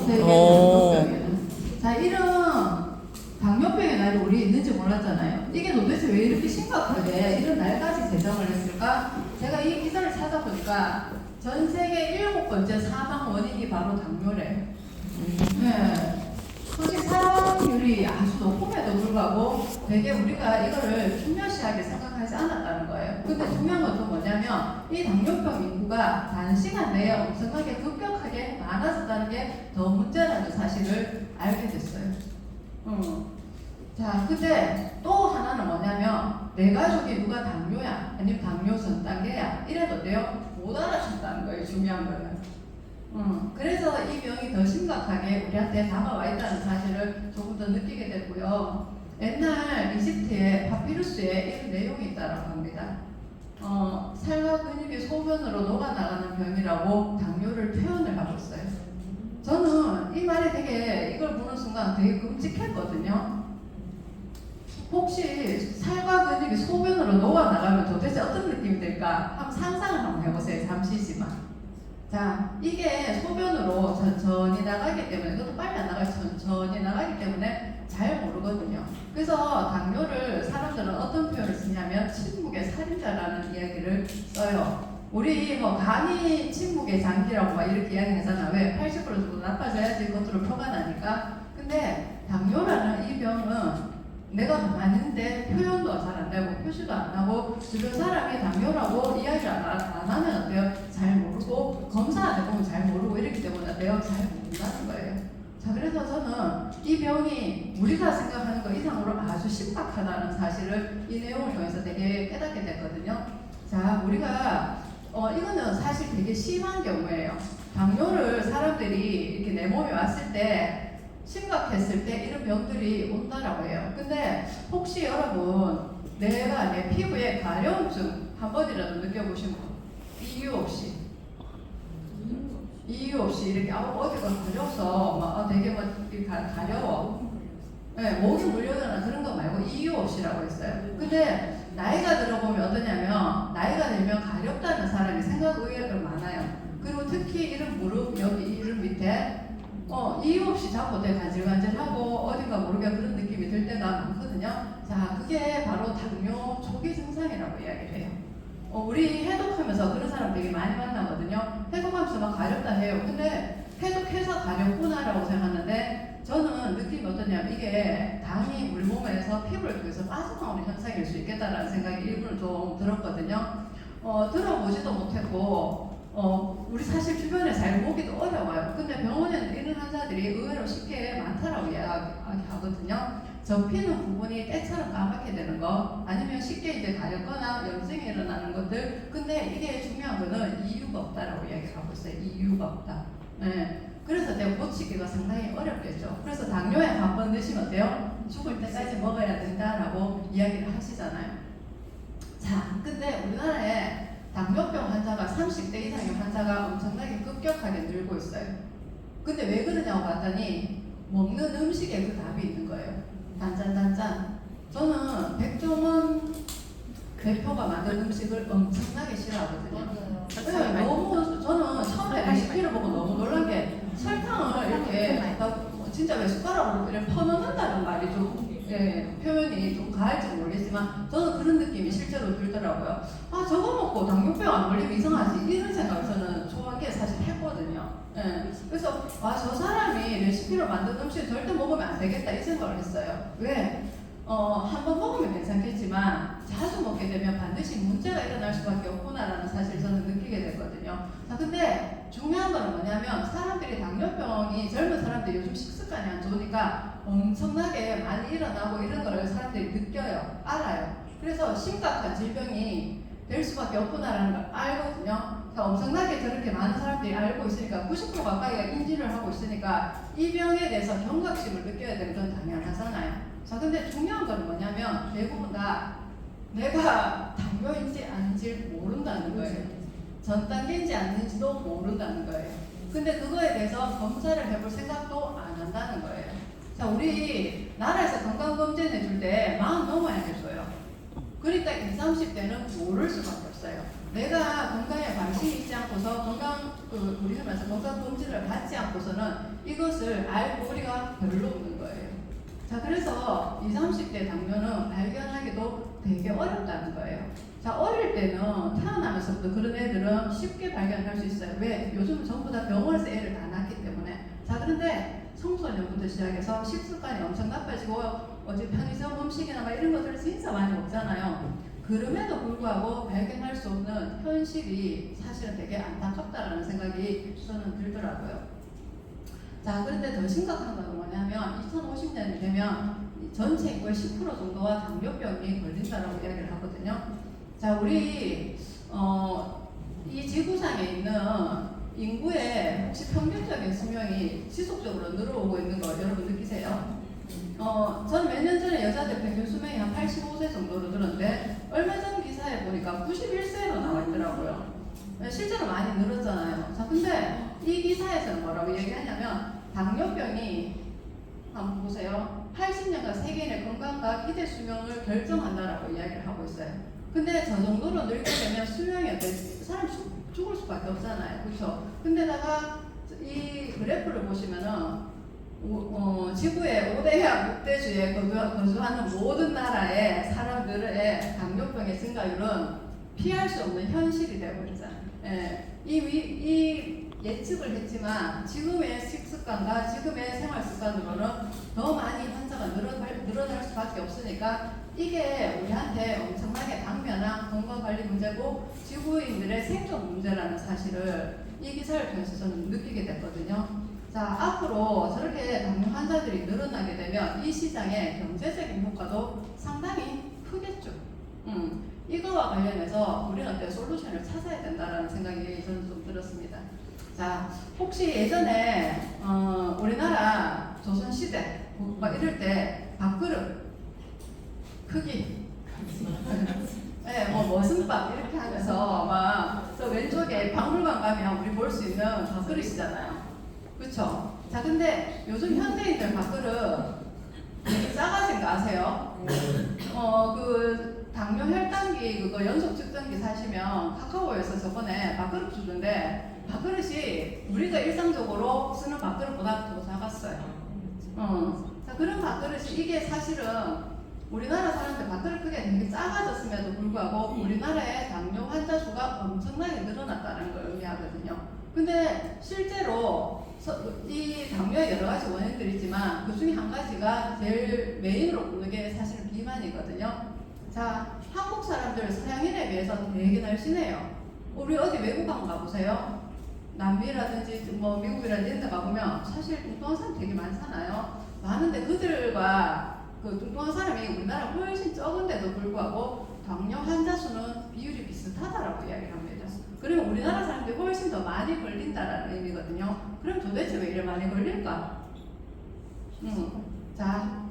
세계 당뇨병에는. 자, 이런 당뇨병의 날이 우리 있는지 몰랐잖아요. 이게 도대체 왜 이렇게 심각하게 이런 날까지 제정을 했을까? 제가 이 기사를 찾아보니까 전 세계 7번째 사망 원인이 바로 당뇨래. 네. 솔직히 사망률이 아주 높음에도 불구하고 되게 우리가 이거를 중요시하게 생각하지 않았다는 거예요. 근데 중요한 건 또 뭐냐면 이 당뇨병 인구가 단시간 내에 엄청나게 급격하게 많아졌다는 게 더 문제라는 사실을 알게 됐어요. 자, 근데 또 하나는 뭐냐면 내 가족이 누가 당뇨야 아니면 당뇨 전 단계야 이래도 돼요? 못 알아준다는 거예요. 중요한 거는. 그래서 이 병이 더 심각하게 우리한테 다가와 있다는 사실을 조금 더 느끼게 됐고요. 옛날 이집트의 파피루스에 이런 내용이 있다고 합니다. 살과 근육이 소변으로 녹아나가는 병이라고 당뇨를 표현을 하고 있어요. 저는 이 말이 되게 이걸 보는 순간 되게 끔찍했거든요. 혹시 살과 근육이 소변으로 녹아나가면 도대체 어떤 느낌이 들까? 한번 상상을 한번 해보세요. 잠시지만. 자, 이게 소변으로 천천히 나가기 때문에, 그것도 빨리 안 나가지, 천천히 나가기 때문에 잘 모르거든요. 그래서 당뇨를 사람들은 어떤 표현을 쓰냐면 침묵의 살인자라는 이야기를 써요. 우리 뭐 간이 침묵의 장기라고 막 이렇게 이야기하잖아. 왜? 80% 정도 나빠져야지 겉으로 표가 나니까. 근데 당뇨라는 이 병은 내가 가만히 있는데 표현도 잘 안 되고 표시도 안 하고 주변 사람이 당뇨라고 이야기를 안 하면 어때요? 잘 모르고 검사 안 해보면 잘 모르고 이렇기 때문에 내가 잘 모른다는 거예요. 자, 그래서 저는 이 병이 우리가 생각하는 것 이상으로 아주 심각하다는 사실을 이 내용을 통해서 되게 깨닫게 됐거든요. 자, 우리가 이거는 사실 되게 심한 경우예요. 당뇨를 사람들이 이렇게 내 몸에 왔을 때 심각했을 때 이런 병들이 온다라고 해요. 근데 혹시 여러분 내가 내 피부에 가려움증 한 번이라도 느껴보신 분? 이유 없이 이렇게 어디가 가려서 막 되게 막 가려워. 네, 목이 물려거나 그런 거 말고 이유 없이라고 했어요. 근데 나이가 들어보면 어떠냐면 나이가 들면 가렵다는 사람이 생각 의외로 많아요. 그리고 특히 이런 무릎 여기 이런 밑에 이유 없이 자꾸 되게 간질간질하고 어딘가 모르게 그런 느낌이 들 때가 많거든요. 자, 그게 바로 당뇨 초기 증상이라고 이야기를 해요. 우리 해독하면서 그런 사람 되게 많이 만나거든요. 해독하면서 막 가렵다 해요. 근데 해독해서 가렵구나라고 생각하는데 저는 느낌이 어떠냐면 이게 당이 우리 몸에서 피부를 통해서 빠져나오는 현상일 수 있겠다라는 생각이 일부러 좀 들었거든요. 들어보지도 못했고 우리 사실 주변에 잘 보기도 어려워요. 근데 병원에는 이런 환자들이 의외로 쉽게 많다라고 이야기하거든요. 접히는 부분이 때처럼 까맣게 되는 거, 아니면 쉽게 이제 가렵거나 염증이 일어나는 것들. 근데 이게 중요한 거는 이유가 없다라고 이야기하고 있어요. 이유가 없다. 네. 그래서 내가 고치기가 상당히 어렵겠죠. 그래서 당뇨에 한 번 드시면 어때요? 죽을 때까지 먹어야 된다라고 이야기를 하시잖아요. 자, 근데 우리나라에 당뇨병 환자가 30대 이상의 환자가 엄청나게 급격하게 늘고 있어요. 근데 왜 그러냐고 봤더니 먹는 음식에 그 답이 있는 거예요. 단짠. 저는 백종원 대표가 만든 음식을 엄청나게 싫어하거든요. 네, 너무 저는 처음에 레시피를 보고 너무 놀란 게 설탕을 이렇게 진짜 왜 숟가락으로 이렇게 퍼넣는다는 말이 좀 표현이 좀 가할지 모르겠지만 저는 그런 느낌이 실제로 들더라고요. 아, 저거 먹고 당뇨병 안 걸리면 이상하지 이런 생각을 저는 초기에 사실 했거든요. 그래서 저 사람이 레시피로 만든 음식 절대 먹으면 안 되겠다 이 생각을 했어요. 왜? 한 번 먹으면 괜찮겠지만 자주 먹게 되면 반드시 문제가 일어날 수밖에 없구나라는 사실 저는 느끼게 됐거든요. 자, 근데 중요한 건 뭐냐면 사람들이 당뇨병이 젊은 사람들이 요즘 식습관이 안 좋으니까 엄청나게 많이 일어나고 이런 거를 사람들이 느껴요. 알아요. 그래서 심각한 질병이 될 수밖에 없구나라는 걸 알거든요. 엄청나게 저렇게 많은 사람들이 알고 있으니까 90% 가까이가 인지를 하고 있으니까 이 병에 대해서 경각심을 느껴야 되는 건 당연하잖아요. 자, 근데 중요한 건 뭐냐면 대부분 다 내가 당뇨인지 아닌지 모른다는 거예요. 전 단계인지 아닌지도 모른다는 거예요. 근데 그거에 대해서 검사를 해볼 생각도 안 한다는 거예요. 자, 우리 나라에서 건강검진 해줄 때 40 넘어야 해줘요. 그러니까 20, 30대는 모를 수밖에 없어요. 내가 건강에 관심이 있지 않고서 우리 하면서 건강검진을 받지 않고서는 이것을 알 도리가 별로 없는 거예요. 자, 그래서 20, 30대 당뇨는 발견하기도 되게 어렵다는 거예요. 자, 어릴 때는 태어나면서부터 그런 애들은 쉽게 발견할 수 있어요. 왜? 요즘은 전부 다 병원에서 애를 다 낳기 때문에. 자, 그런데 청소년부터 시작해서 식습관이 엄청 나빠지고 어제 편의점 음식이나 막 이런 것들을 진짜 많이 먹잖아요. 그럼에도 불구하고 발견할 수 없는 현실이 사실은 되게 안타깝다라는 생각이 저는 들더라고요. 자, 그런데 더 심각한 건 뭐냐면 2050년이 되면 전체 인구의 10% 정도가 당뇨병이 걸린다라고 이야기를 하거든요. 자, 우리 이 지구상에 있는 인구의 혹시 평균적인 수명이 지속적으로 늘어오고 있는 거 여러분 느끼세요? 저는 몇 년 전에 여자들 평균 수명이 한 85세 정도로 들었는데 얼마 전 기사에 보니까 91세로 나와 있더라고요. 실제로 많이 늘었잖아요. 자, 근데 이 기사에서는 뭐라고 얘기하냐면 당뇨병이 한번 보세요. 80년간 세계인의 건강과 기대 수명을 결정한다라고 이야기를 하고 있어요. 근데 저 정도로 늙게 되면 수명이 사람 죽을 수밖에 없잖아요. 그렇죠? 근데다가 이 그래프를 보시면은 지구의 5대양 6대주에 거주하는 모든 나라의 사람들의 당뇨병의 증가율은 피할 수 없는 현실이 되어버리잖아요. 예, 이 예측을 했지만 지금의 식습관과 지금의 생활습관으로는 더 많이 환자가 늘어날 수밖에 없으니까 이게 우리한테 엄청나게 당면한 건강관리 문제고 지구인들의 생존 문제라는 사실을 이 기사를 통해서 저는 느끼게 됐거든요. 자, 앞으로 저렇게 당뇨 환자들이 늘어나게 되면 이 시장의 경제적인 효과도 상당히 크겠죠. 이거와 관련해서 우리는 어떤 솔루션을 찾아야 된다는 생각이 저는 좀 들었습니다. 자, 혹시 예전에 우리나라 조선시대 막 이럴 때 밥그릇 크기 네, 뭐 머슴밥 이렇게 하면서 막 저 왼쪽에 박물관 가면 우리 볼 수 있는 밥그릇이잖아요. 그렇죠? 자, 근데 요즘 현대인들 밥그릇 되게 작아진 거 아세요? 그 당뇨 혈당기 그거 연속 측정기 사시면 카카오에서 저번에 밥그릇 주던데 밥그릇이 우리가 일상적으로 쓰는 밥그릇보다 더 작았어요. 자, 그런 밥그릇이 이게 사실은 우리나라 사람들 밥그릇 크기가 되게 작아졌음에도 불구하고 우리나라의 당뇨 환자 수가 엄청나게 늘어났다는 걸 의미하거든요. 근데 실제로 이 당뇨의 여러 가지 원인들이 있지만 그 중에 한 가지가 제일 메인으로 보는 게 사실은 비만이거든요. 자, 한국 사람들 서양인에 비해서 되게 날씬해요. 우리 어디 외국 한번 가보세요. 남미라든지 뭐 미국이라든지 이런 데 가보면 사실 뚱뚱한 사람 되게 많잖아요. 많은데 그들과 그 뚱뚱한 사람이 우리나라 훨씬 적은데도 불구하고 당뇨 환자 수는 비율이 비슷하다라고 이야기를 합니다. 그러면 우리나라 사람들이 훨씬 더 많이 걸린다라는 의미거든요. 그럼 도대체 왜 이렇게 많이 걸릴까? 자,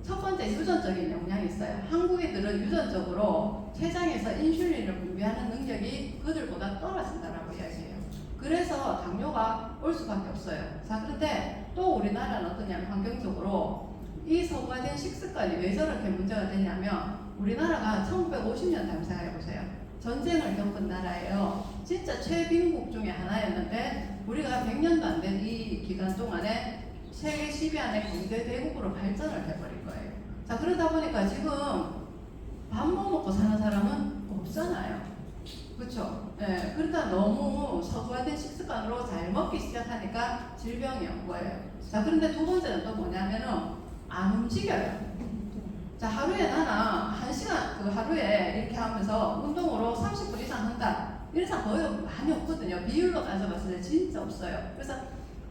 첫 번째 유전적인 영향이 있어요. 한국인들은 유전적으로 췌장에서 인슐린을 분비하는 능력이 그들보다 떨어진다라고 이야기해요. 그래서 당뇨가 올 수밖에 없어요. 자, 그런데 또 우리나라는 어떠냐면 환경적으로 이 서구화된 식습관이 왜 저렇게 문제가 되냐면 우리나라가 1950년 다음 생각해보세요. 전쟁을 겪은 나라예요. 진짜 최빈국 중에 하나였는데 우리가 100년도 안 된 이 기간 동안에 세계 10위 안에 경제 대국으로 발전을 해버린 거예요. 자, 그러다 보니까 지금 밥 먹고 사는 사람은 없잖아요. 그렇죠? 예, 그러다 너무 서구화된 식습관으로 잘 먹기 시작하니까 질병이 온 거예요. 자, 그런데 두 번째는 또 뭐냐면은 안 움직여요. 자, 하루에 나는 1시간 하루에 이렇게 하면서 운동으로 30분 이상 한다. 이런 사람 거의 많이 없거든요. 비율로 따져봤을 때 진짜 없어요. 그래서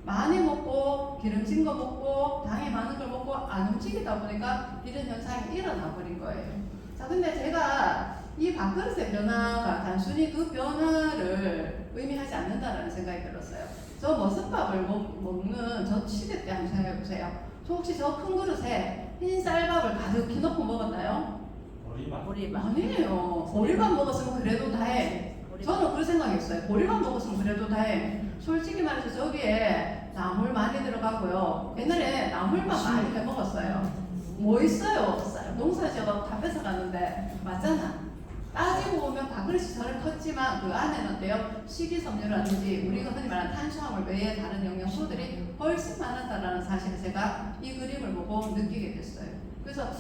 많이 먹고 기름진 거 먹고 당이 많은 걸 먹고 안 움직이다 보니까 이런 현상이 일어나 버린 거예요. 자, 근데 제가 이 밥그릇의 변화가 단순히 그 변화를 의미하지 않는다라는 생각이 들었어요. 저 머슴밥을 먹는 저 시대 때 한번 생각해 보세요. 저 혹시 저 큰 그릇에 흰 쌀밥을 가득히 넣고 먹었나요? 보리밥. 아니에요. 보리밥 먹었으면 그래도 다행. 저는 그런 생각했어요. 보리밥 먹었으면 그래도 다행. 솔직히 말해서 저기에 나물 많이 들어가고요. 옛날에 나물밥 많이 해 먹었어요. 뭐 있어요? 농사지어서 다 뺏어갔는데 맞잖아. 따지고 보면 밥그릇이 저를 컸지만 그 안에는 어때요? 식이섬유라든지 우리가 흔히 말하는 탄수화물 외에 다른 영양소들이 훨씬 많았다라는 사실을 제가 이 그림을 보고 느끼게 됐어요. 그래서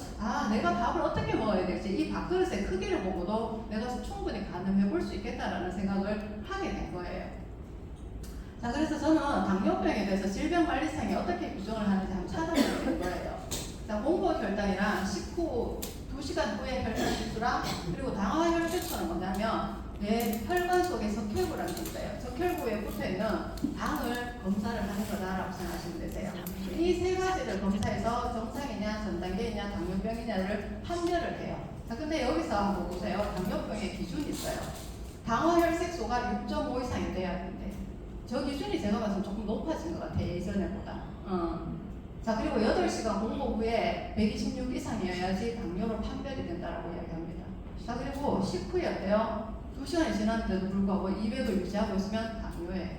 내가 밥을 어떻게 먹어야 될지 이 밥그릇의 크기를 보고도 내가 충분히 가늠해 볼 수 있겠다라는 생각을 하게 된 거예요. 자, 그래서 저는 당뇨병에 대해서 질병관리청이 어떻게 규정을 하는지 한번 찾아보게 된 거예요. 자, 공복 혈당이랑 식후 2시간 후에 혈당 지수랑 그리고 당화 혈색소는 뭐냐면 내 혈관 속에 석혈구라는 게 있어요. 석혈구에 붙어있는 당을 검사를 하는 거다라고 생각하시면 되세요. 이 세 가지를 검사해서 정상이냐 전단계이냐 당뇨병이냐를 판별을 해요. 자, 근데 여기서 한번 보세요. 당뇨병의 기준이 있어요. 당화 혈색소가 6.5 이상이 돼야 되는데 저 기준이 제가 봐서 조금 높아진 것 같아요. 예전에보다. 자, 그리고 8시간 공복 후에 126 이상이어야지 당뇨로 판별이 된다고 이야기합니다. 자, 그리고 식후에 어때요? 2시간이 지났는데도 불구하고 200을 유지하고 있으면 당뇨예요.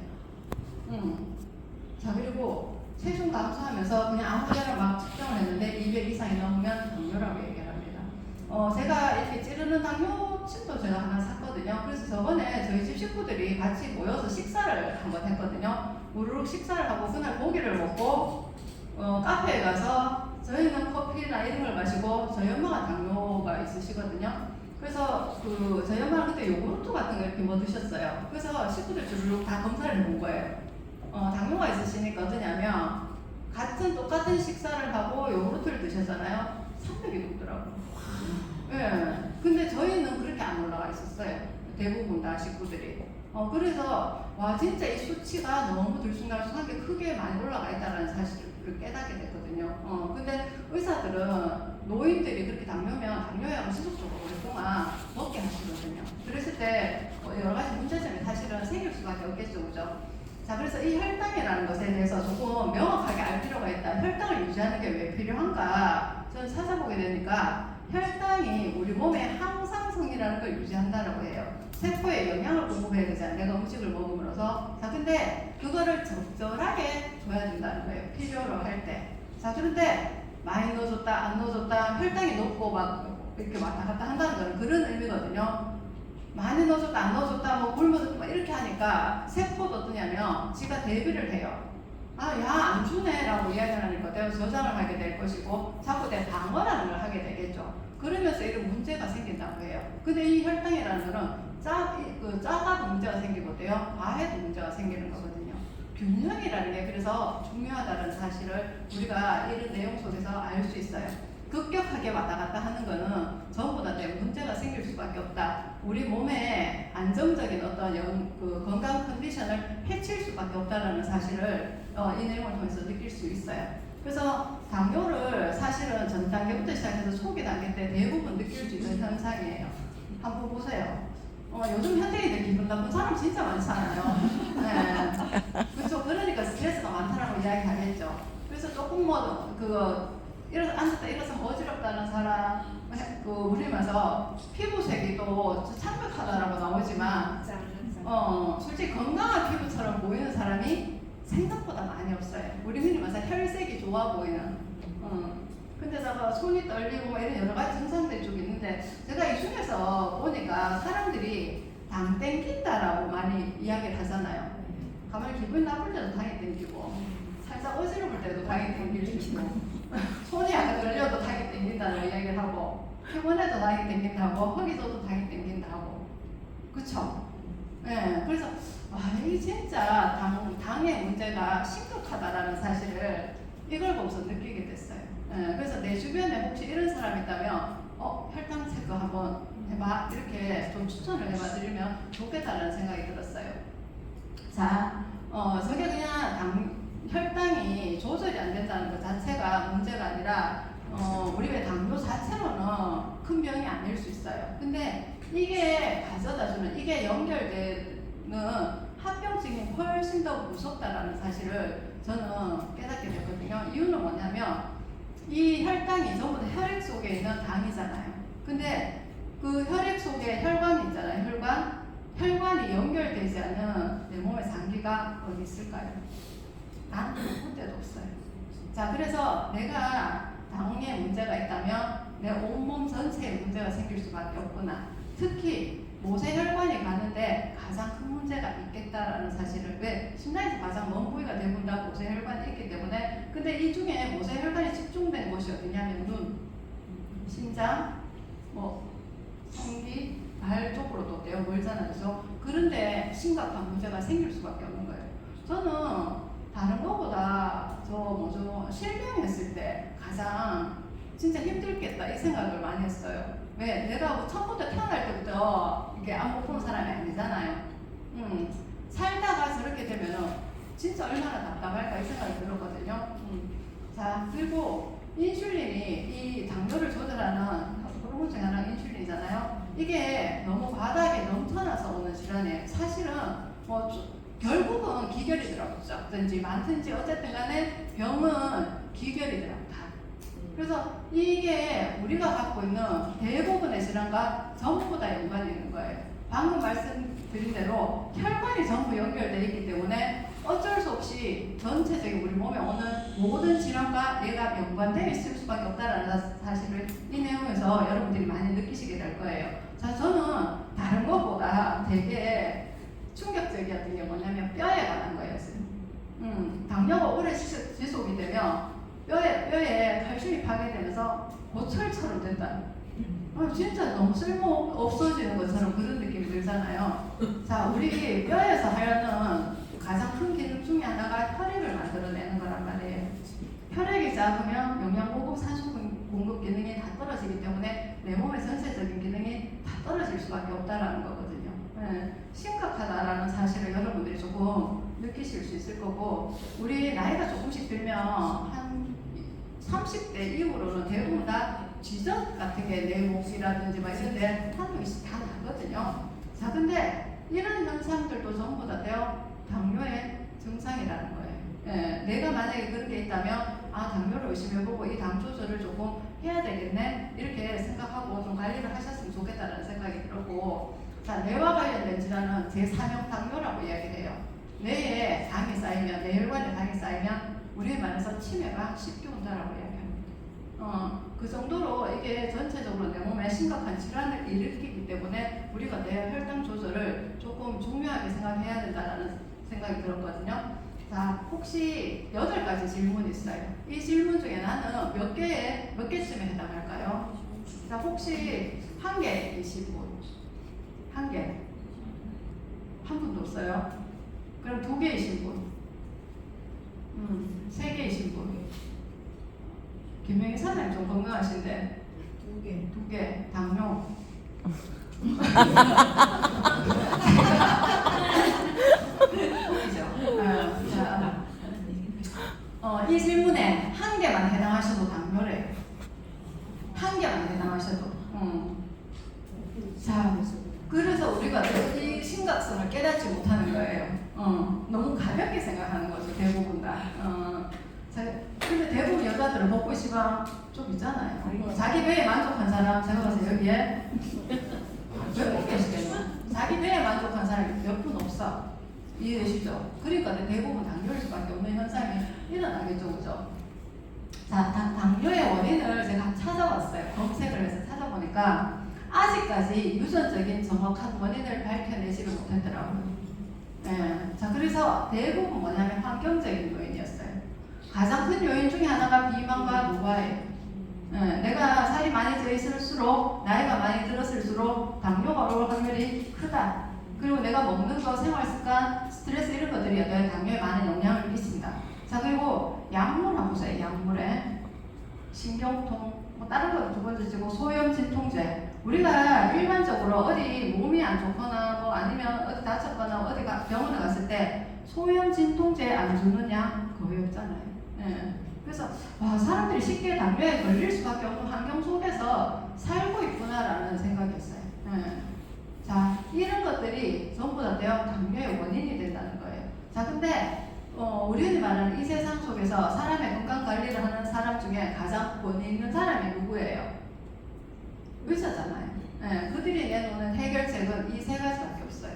자, 그리고 체중 감소하면서 그냥 아무데나 막 측정을 했는데 200 이상이 넘으면 당뇨라고 얘기를 합니다. 제가 이렇게 찌르는 당뇨침도 제가 하나 샀거든요. 그래서 저번에 저희 집 식구들이 같이 모여서 식사를 한번 했거든요. 우르륵 식사를 하고 그날 고기를 먹고 카페에 가서 저희는 커피나 이런 걸 마시고 저희 엄마가 당뇨가 있으시거든요. 그래서 저희 엄마는 그때 요구르트 같은 거 이렇게 뭐 드셨어요. 그래서 식구들 주르륵 다 검사를 해본 거예요. 당뇨가 있으시니까 어떠냐면 똑같은 식사를 하고 요구르트를 드셨잖아요. 300이 높더라고요. 예. 근데 저희는 그렇게 안 올라가 있었어요. 대부분 다 식구들이. 그래서 진짜 이 수치가 너무 들쑥날쑥한 게 크게 많이 올라가 있다는 사실을 깨닫게 됐거든요. 근데 의사들은 노인들이 그렇게 당뇨약을 지속적으로 오랫동안 먹게 하시거든요. 그랬을 때 여러 가지 문제점이 사실은 생길 수밖에 없겠죠, 그죠? 자, 그래서 이 혈당이라는 것에 대해서 조금 명확하게 알 필요가 있다. 혈당을 유지하는 게 왜 필요한가? 저는 찾아보게 되니까 혈당이 우리 몸의 항상성이라는 걸 유지한다라고 해요. 세포에 영양을 공급해야 되잖아요. 내가 음식을 먹음으로써. 자, 근데 그거를 적절하게 줘야 된다는 거예요. 필요로 할 때. 자, 그런데 많이 넣어줬다, 안 넣어줬다, 혈당이 높고 막 이렇게 왔다 갔다 한다는 거는 그런 의미거든요. 많이 넣어줬다, 안 넣어줬다, 뭐 굶어줬다, 막 이렇게 하니까 세포도 어떠냐면 지가 대비를 해요. 야, 안 주네 라고 이야기를 하니까 내가 저장을 하게 될 것이고 자꾸 내가 방어라는 걸 하게 되겠죠. 그러면서 이런 문제가 생긴다고 해요. 근데 이 혈당이라는 거는 짜가 문제가 생기거든요. 과해도 문제가 생기는 거거든요. 균형이라는 게 그래서 중요하다는 사실을 우리가 이런 내용 속에서 알 수 있어요. 급격하게 왔다 갔다 하는 거는 전부 다 문제가 생길 수밖에 없다. 우리 몸에 안정적인 어떤 건강 컨디션을 해칠 수밖에 없다는 사실을 이 내용을 통해서 느낄 수 있어요. 그래서 당뇨를 사실은 전 단계부터 시작해서 초기 단계 때 대부분 느낄 수 있는 현상이에요. 한번 보세요. 요즘 현대인들 기분 나쁜 사람 진짜 많잖아요. 네. 그렇죠. 그러니까 스트레스가 많다라고 이야기하겠죠. 그래서 조금 앉았다 일어서 어지럽다는 사람, 울리면서 피부색이 또 창백하다라고 나오지만, 솔직히 건강한 피부처럼 보이는 사람이 생각보다 많이 없어요. 우리 흔히 말해서 혈색이 좋아 보이는. 근데다가 손이 떨리고 이런 여러 가지 증상들이 좀 있는데 제가 이 중에서 보니까 사람들이 당 땡긴다라고 많이 이야기를 하잖아요. 가만히 기분 나쁠 때도 당이 땡기고 살짝 어지러울 때도 당이 땡길 수 있고 손이 약간 떨려도 당이 땡긴다는 이야기를 하고 피곤해도 당이 땡긴다고 허기져도 당이 땡긴다고 그쵸? 네, 그래서 이 진짜 당의 문제가 심각하다라는 사실을 이걸 보면서 느끼게 됐어요. 네, 그래서 내 주변에 혹시 이런 사람이 있다면 혈당 체크 한번 해봐 이렇게 좀 추천을 해봐드리면 좋겠다는 생각이 들었어요. 자, 저게 그냥 혈당이 조절이 안 된다는 것 자체가 문제가 아니라 우리의 당뇨 자체로는 큰 병이 아닐 수 있어요. 근데 이게 가져다주는 이게 연결되는 합병증이 훨씬 더 무섭다라는 사실을 저는 깨닫게 됐거든요. 이유는 뭐냐면 이 혈당이 전부 다 혈액 속에 있는 당이잖아요. 근데 그 혈액 속에 혈관이 있잖아요. 혈관이 연결되지 않은 내 몸의 장기가 어디 있을까요? 난 볼 데도 없어요. 자, 그래서 내가 당에 문제가 있다면 내 온몸 전체에 문제가 생길 수밖에 없구나. 특히 모세혈관이 가는데 가장 큰 문제가 있겠다라는 사실을, 왜 심장에서 가장 먼 부위가 대부분 다 모세혈관이 있기 때문에. 근데 이 중에 모세혈관이 집중된 곳이 어디냐면 눈, 심장, 성기, 발 쪽으로도 돼요. 멀잖아요. 그래서 그런데 심각한 문제가 생길 수밖에 없는 거예요. 저는 다른 거보다 실명했을 때 가장 진짜 힘들겠다 이 생각을 많이 했어요. 왜? 내가 처음부터 태어날 때부터 이게 안 못 본 사람이 아니잖아요. 살다가 저렇게 되면은 진짜 얼마나 답답할까 이 생각이 들었거든요. 자, 그리고 인슐린이 이 당뇨를 조절하는 호르몬 중에 하나가 인슐린이잖아요. 이게 너무 바닥에 넘쳐나서 오는 질환이에요. 사실은 결국은 기결이더라고요. 적든지 많든지 어쨌든 간에 병은 기결이더라고요. 그래서 이게 우리가 갖고 있는 대부분의 질환과 전부 다 연관이 있는 거예요. 방금 말씀드린 대로 혈관이 전부 연결되어 있기 때문에 어쩔 수 없이 전체적인 우리 몸에 오는 모든 질환과 얘가 연관되어 있을 수밖에 없다는 사실을 이 내용에서 여러분들이 많이 느끼시게 될 거예요. 자, 저는 다른 것보다 되게 충격적이었던 게 뭐냐면 뼈에 관한 거였어요. 당뇨가 오래 지속이 되면 뼈에 칼슘이 파괴되면서 고철처럼 된다. 진짜 너무 쓸모 없어지는 것처럼 그런 느낌이 들잖아요. 자, 우리 뼈에서 하려는 가장 큰 기능 중에 하나가 혈액을 만들어내는 거란 말이에요. 혈액이 작으면 영양 공급, 산소 공급 기능이 다 떨어지기 때문에 내 몸의 전체적인 기능이 다 떨어질 수밖에 없다라는 거거든요. 심각하다라는 사실을 여러분들이 조금 느끼실 수 있을 거고, 우리 나이가 조금씩 들면 한 30대 이후로는 대부분 다 지적 같은 게 내 목이라든지 막 이런데 한 명씩 다 나거든요. 자, 근데 이런 현상들도 전부 다 당뇨의 증상이라는 거예요. 내가 만약에 그런 게 있다면 당뇨를 의심해보고 이 당 조절을 조금 해야 되겠네 이렇게 생각하고 좀 관리를 하셨으면 좋겠다는 생각이 들었고, 자, 뇌와 관련된 질환은 제4형 당뇨라고 이야기를 해요. 뇌에 당이 쌓이면, 뇌혈관에 당이 쌓이면 우리에 말해서 치매가 쉽게 온다라고 이야기합니다. 그 정도로 이게 전체적으로 내 몸에 심각한 질환을 일으키기 때문에 우리가 내 혈당 조절을 조금 중요하게 생각해야 된다는 생각이 들었거든요. 자, 혹시 8가지 질문이 있어요. 이 질문 중에 나는 몇 개쯤에 해당할까요? 자, 혹시 한 개이신 분? 한 개? 한 분도 없어요? 그럼 2개이신 분? 3개이신 분? 김명희 사장님 좀 건강하신데 2개 당뇨. 이 질문에 한 개만 해당하셔도 당뇨래요. 한 개만 해당하셔도. 자, 그래서 우리가 이 심각성을 깨닫지 못하는 거예요. 너무 가볍게 생각하는 거죠, 대부분 다. 근데 대부분 여자들은 먹고 싶어 좀 있잖아요. 자기 배에 만족한 사람, 제가 봐서 여기에 몇 분 계시겠노? 자기 배에 만족한 사람이 몇 분 없어. 이해되시죠? 그러니까 대부분 당뇨일 수밖에 없는 현상이 일어나겠죠, 그죠? 자, 당뇨의 원인을 제가 찾아봤어요. 검색을 해서 찾아보니까 아직까지 유전적인 정확한 원인을 밝혀내지를 못했더라고요. 자, 그래서 대부분 뭐냐면 환경적인 요인이었어요. 가장 큰 요인 중에 하나가 비만과 노화예요. 내가 살이 많이 쪄 있을수록, 나이가 많이 들었을수록 당뇨가 올 확률이 크다. 그리고 내가 먹는 거, 생활습관, 스트레스 이런 것들이 내 당뇨에 많은 영향을 미칩니다. 자, 그리고 약물 한번 보세요. 약물에 신경통, 다른 거 2번째 치고 소염 진통제. 우리가 일반적으로 어디 몸이 안 좋거나 아니면 어디 다쳤거나 어디가 병원에 갔을 때 소염 진통제 안 주는 약 거의 없잖아요. 그래서 사람들이 쉽게 당뇨에 걸릴 수밖에 없는 환경 속에서 살고 있구나라는 생각이었어요. 자, 이런 것들이 전부 다 당뇨의 원인이 된다는 거예요. 자, 근데 우리 흔히 말하는 이 세상 속에서 사람의 건강 관리를 하는 사람 중에 가장 권위 있는 사람이 누구예요? 의사잖아요. 그들이 내놓는 해결책은 이 3가지밖에 없어요.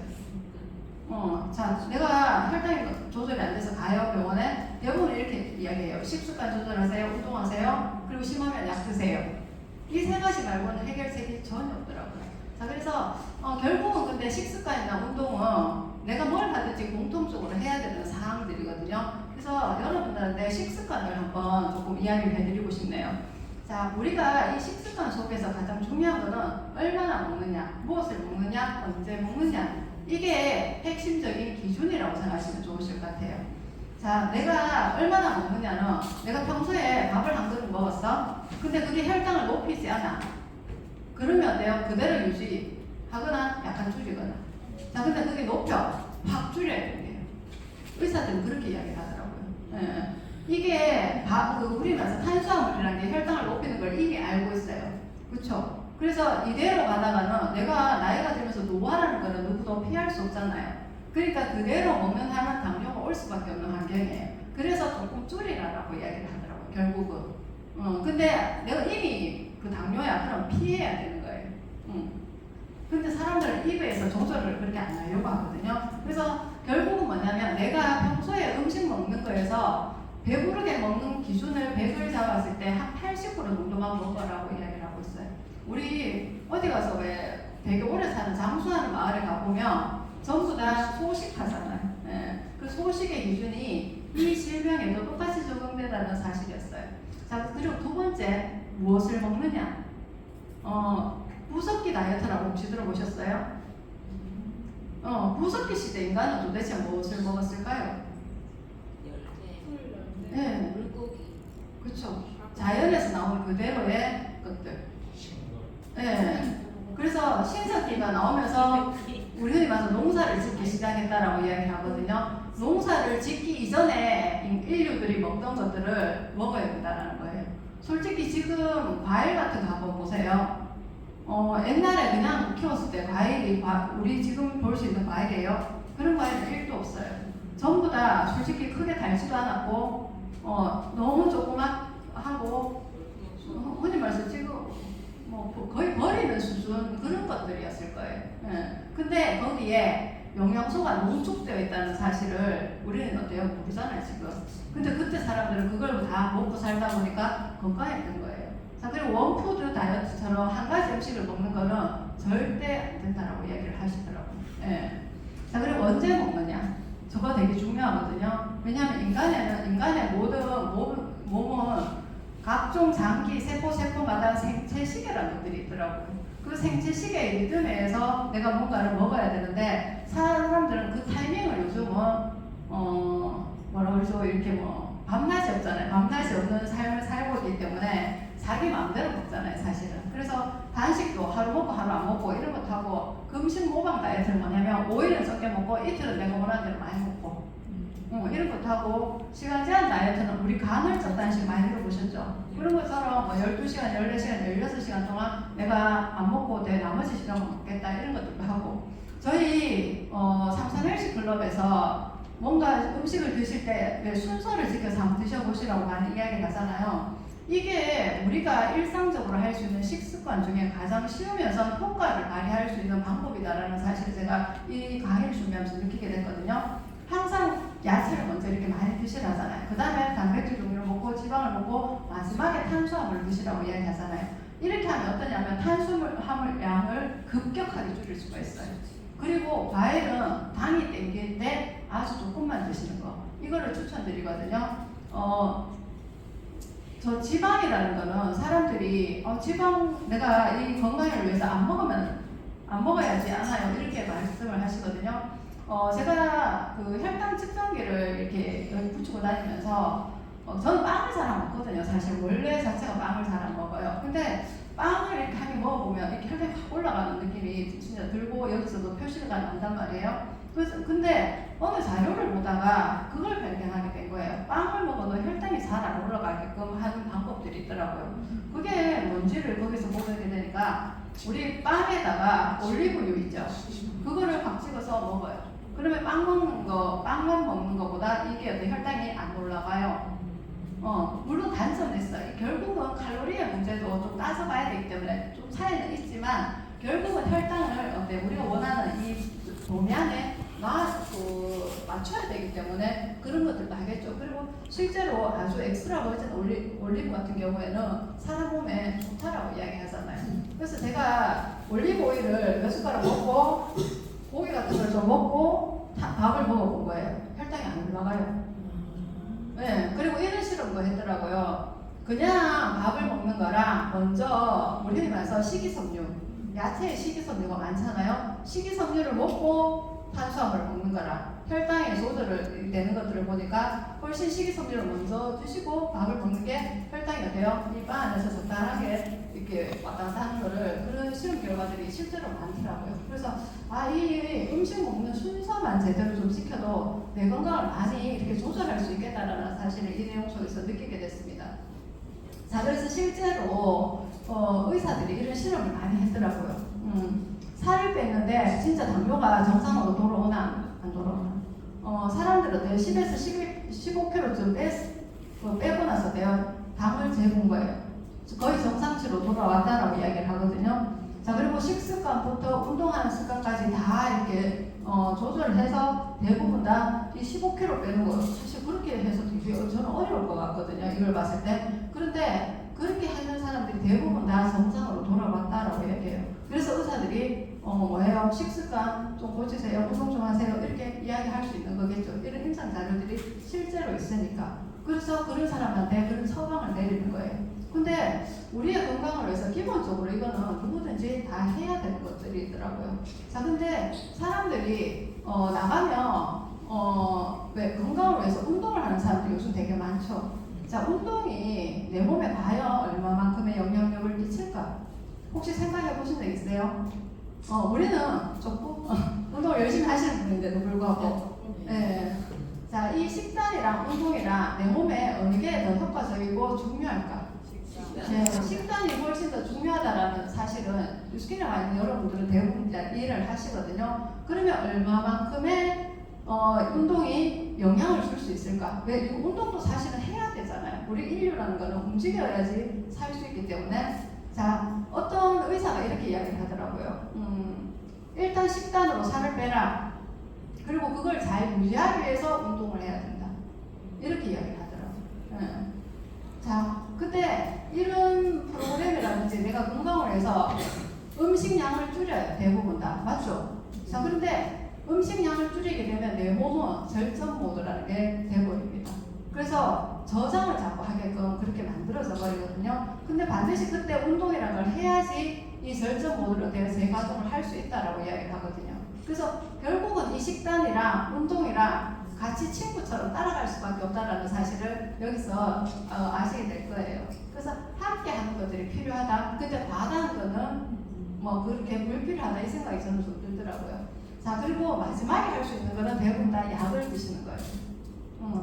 자, 내가 혈당이 조절이 안 돼서 가요, 병원에. 대부분 이렇게 이야기해요. 식습관 조절하세요, 운동하세요, 그리고 심하면 약 드세요. 이 세 가지 말고는 해결책이 전혀 없더라고요. 자, 그래서 결국은 근데 식습관이나 운동은 내가 뭘 하든지 공통적으로 해야 되는 사항들이거든요. 그래서 여러분들한테 식습관을 한번 조금 이야기를 해드리고 싶네요. 자, 우리가 이 식습관 속에서 가장 중요한 거는 얼마나 먹느냐, 무엇을 먹느냐, 언제 먹느냐, 이게 핵심적인 기준이라고 생각하시면 좋으실 것 같아요. 자, 내가 얼마나 먹느냐는 내가 평소에 밥을 한 그릇 먹었어? 근데 그게 혈당을 높이지 않아. 그러면 어때요? 그대로 유지하거나 약간 줄이거나. 자, 근데 그게 높여. 확 줄여야 돼요. 의사들은 그렇게 이야기를 하더라고요. 예. 이게 우리나라 탄수화물이라는 게 혈당을 높이는 걸 이미 알고 있어요. 그렇죠? 그래서 이대로 가다가는 내가 나이가 들면서 노화라는 거는 누구도 피할 수 없잖아요. 그러니까 그대로 먹는 한은 당뇨가 올 수밖에 없는 환경이에요. 그래서 조금 줄이라고 이야기를 하더라고요. 결국은. 근데 내가 이미 그 당뇨야. 그럼 피해야 되는 거예요. 근데 사람들은 입에서 조절을 그렇게 안 하려고 하거든요. 그래서 결국은 뭐냐면 내가 평소에 음식 먹는 거에서 배부르게 먹는 기준을 100을 잡았을 때 한 80% 정도만 먹으라고 이야기를 하고 있어요. 우리 어디 가서 왜 되게 오래 사는 장수하는 마을에 가보면 전부 다 소식하잖아요. 예. 그 소식의 기준이 이 질병에도 똑같이 적용된다는 사실이었어요. 자, 그리고 두 번째, 무엇을 먹느냐? 구석기 다이어트라고 혹시 들어보셨어요? 구석기 시대 인간은 도대체 무엇을 먹었을까요? 열대, 네. 물고기. 그렇죠. 자연에서 나온 그대로의 것들. 네. 그래서 신석기가 나오면서 우리들이 와서 농사를 짓기 시작했다라고 이야기하거든요. 농사를 짓기 이전에 인류들이 먹던 것들을 먹어야 된다는 거예요. 솔직히 지금 과일 같은 거 한번 보세요. 옛날에 그냥 키웠을 때 과일이 우리 지금 볼 수 있는 과일이에요. 그런 과일은 1도 없어요. 전부 다 솔직히 크게 달지도 않았고 너무 조그맣고 흔히 말해서 지금 뭐 거의 버리는 수준 그런 것들이었을 거예요. 예. 근데 거기에 영양소가 농축되어 있다는 사실을 우리는 어때요? 모르잖아요 지금. 근데 그때 사람들은 그걸 다 먹고 살다 보니까 건강했던 거예요. 자, 그리고 원푸드 다이어트처럼 한 가지 음식을 먹는 거는 절대 안 된다라고 이야기를 하시더라고요. 예. 자, 그리고 언제 먹느냐? 저거 되게 중요하거든요. 왜냐하면 인간의 모든 몸은 각종 장기, 세포마다 생체 시계라는 것들이 있더라고요. 그 생체 시계의 리듬에서 내가 뭔가를 먹어야 되는데 사람들은 그 타이밍을 요즘은 뭐라 그러죠? 이렇게 뭐 밤낮이 없잖아요. 밤낮이 없는 삶을 살고 있기 때문에 자기 마음대로 먹잖아요, 사실은. 그래서 단식도 하루 먹고 하루 안 먹고 이런 것도 하고 금식 모방 다이어트는 뭐냐면 5일은 적게 먹고 이틀은 내가 원하는 대로 많이 먹고 이런 것도 하고 시간 제한 다이어트는 우리 간헐적 단식 많이 들어보셨죠? 그런 것처럼 뭐 12시간, 14시간, 16시간 동안 내가 안 먹고 내 나머지 시간만 먹겠다 이런 것들도 하고 저희 삼삼일식 클럽에서 뭔가 음식을 드실 때 왜 순서를 지켜서 한번 드셔보시라고 많이 이야기를 하잖아요. 이게 우리가 일상적으로 할 수 있는 식습관 중에 가장 쉬우면서 효과를 발휘할 수 있는 방법이다라는 사실을 제가 이 강의를 준비하면서 느끼게 됐거든요. 항상 야채를 먼저 이렇게 많이 드시라잖아요. 그 다음에 단백질 종류를 먹고 지방을 먹고 마지막에 탄수화물을 드시라고 이야기하잖아요. 이렇게 하면 어떠냐면 탄수화물 양을 급격하게 줄일 수가 있어요. 그리고 과일은 당이 땡기는데 아주 조금만 드시는 거 이거를 추천드리거든요. 저 지방이라는 거는 사람들이 지방 내가 이 건강을 위해서 안 먹어야지 않아요 이렇게 말씀을 하시거든요. 제가 그 혈당 측정기를 이렇게 여기 붙이고 다니면서 저는 빵을 잘 안 먹거든요. 사실 원래 자체가 빵을 잘 안 먹어요. 근데 빵을 이렇게 한 개 먹어보면 이렇게 혈당이 확 올라가는 느낌이 진짜 들고 여기서도 표시가 난단 말이에요. 그래서 근데 어느 자료를 보다가 그걸 발견하게 된 거예요. 빵을 먹어도 혈당이 잘 안 올라가게끔 하는 방법들이 있더라고요. 그게 뭔지를 거기서 보게 되니까 우리 빵에다가 올리브유 있죠. 그거를 막 찍어서 먹어요. 그러면 빵만 먹는 거보다 이게 어떤 혈당이 안 올라가요. 물론 단점도 있어요. 결국은 칼로리의 문제도 좀 따져봐야 되기 때문에 좀 차이는 있지만 결국은 혈당을 우리가 원하는 이 도면의 맞춰야 되기 때문에 그런 것들도 하겠죠. 그리고 실제로 아주 엑스트라 버진 올리브 같은 경우에는 사람 몸에 좋다라고 이야기하잖아요. 그래서 제가 올리브 오일을 몇 숟가락 먹고 고기 같은 걸 좀 먹고 밥을 먹어본 거예요. 혈당이 안 올라가요. 네, 그리고 이런 실험도 했더라고요. 그냥 밥을 먹는 거랑 먼저 우리 말해서 식이섬유, 야채에 식이섬유가 많잖아요. 식이섬유를 먹고 탄수화물을 먹는 거랑 혈당의 조절을 되는 것들을 보니까 훨씬 식이섬유를 먼저 드시고 밥을 먹는 게 혈당이 어때요? 이 바 안에서 적당하게 이렇게 왔다 갔다 하는 거를 그런 실험 결과들이 실제로 많더라고요. 그래서 이 음식 먹는 순서만 제대로 좀 지켜도 내 건강을 많이 이렇게 조절할 수 있겠다라는 사실을 이 내용 속에서 느끼게 됐습니다. 자, 그래서 실제로 의사들이 이런 실험을 많이 했더라고요. 살을 뺐는데 진짜 당뇨가 정상으로 돌아오나 안 돌아오나. 사람들은 10에서 15kg쯤 빼고 나서 당을 재본 거예요. 거의 정상치로 돌아왔다라고 이야기를 하거든요. 자, 그리고 식습관부터 운동하는 습관까지 다 이렇게 조절을 해서 대부분 다 이 15kg 빼는 거 사실 그렇게 해서 되게 저는 어려울 것 같거든요. 이걸 봤을 때. 그런데 그렇게 하는 사람들이 대부분 다 정상으로 돌아왔다라고 얘기해요. 그래서 의사들이 뭐예요? 식습관 좀 고치세요, 운동 좀 하세요, 이렇게 이야기할 수 있는 거겠죠. 이런 임상 자료들이 실제로 있으니까. 그래서 그런 사람한테 그런 처방을 내리는 거예요. 근데 우리의 건강을 위해서 기본적으로 이거는 누구든지 다 해야 되는 것들이 있더라고요. 자, 근데 사람들이 나가면 왜 건강을 위해서 운동을 하는 사람들이 요즘 되게 많죠. 자, 운동이 내 몸에 과연 얼마만큼의 영향력을 끼칠까? 혹시 생각해 보신 적 있어요? 우리는 적고 운동을 열심히 하시는 분인데도 불구하고, 네. 자, 이 식단이랑 운동이랑 내 몸에 어느 게 더 효과적이고 중요할까? 네, 식단이 훨씬 더 중요하다라는 사실은 뉴스키를 아는 여러분들은 대부분 이해를 하시거든요. 그러면 얼마만큼의 운동이 영향을 줄 수 있을까? 왜 운동도 사실은 해야 되잖아요. 우리 인류라는 거는 움직여야지 살 수 있기 때문에. 자, 어떤 의사가 이렇게 이야기를 하더라고요. 일단 식단으로 살을 빼라. 그리고 그걸 잘 유지하기 위해서 운동을 해야 된다. 이렇게 이야기를 하더라고요. 네. 자, 근데 이런 프로그램이라든지 내가 건강을 해서 음식량을 줄여요. 대부분 다. 맞죠? 자, 그런데 음식량을 줄이게 되면 내 몸은 절전 모드라는 게 돼버립니다. 그래서 저장을 자꾸 하게끔 그렇게 만들어져 버리거든요. 근데 반드시 그때 운동이라는 걸 해야지 이 절전 모드로 되어 재가동을 할 수 있다라고 이야기를 하거든요. 그래서 결국은 이 식단이랑 운동이랑 같이 친구처럼 따라갈 수밖에 없다라는 사실을 여기서 아시게 될 거예요. 그래서 함께 하는 것들이 필요하다. 근데 과다한 거는 뭐 그렇게 불필요하다 이 생각이 저는 좀 들더라고요. 자, 그리고 마지막에 할 수 있는 거는 대부분 다 약을 드시는 거예요.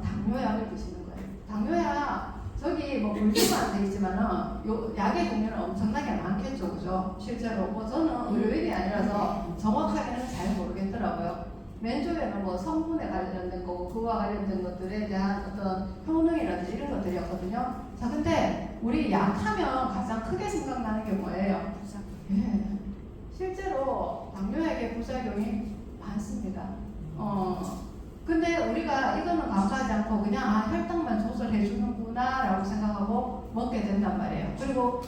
당뇨약을 드시는 거예요. 당뇨약 저기 뭐 물류만 돼 있지만은 요 약의 종류는 엄청나게 많겠죠, 그죠? 실제로 저는 의료인이 아니라서 정확하게는 잘 모르겠더라고요. 왼쪽에는 뭐 성분에 관련된 거고 그와 관련된 것들에 대한 어떤 효능이라든지 이런 것들이었거든요. 자, 근데 우리 약하면 가장 크게 생각나는 게 뭐예요? 예, 실제로 당뇨약의 부작용이 많습니다. 근데 우리가 이거는 간과하지 않고 그냥 혈당만 조절해 주는구나 라고 생각하고 먹게 된단 말이에요. 그리고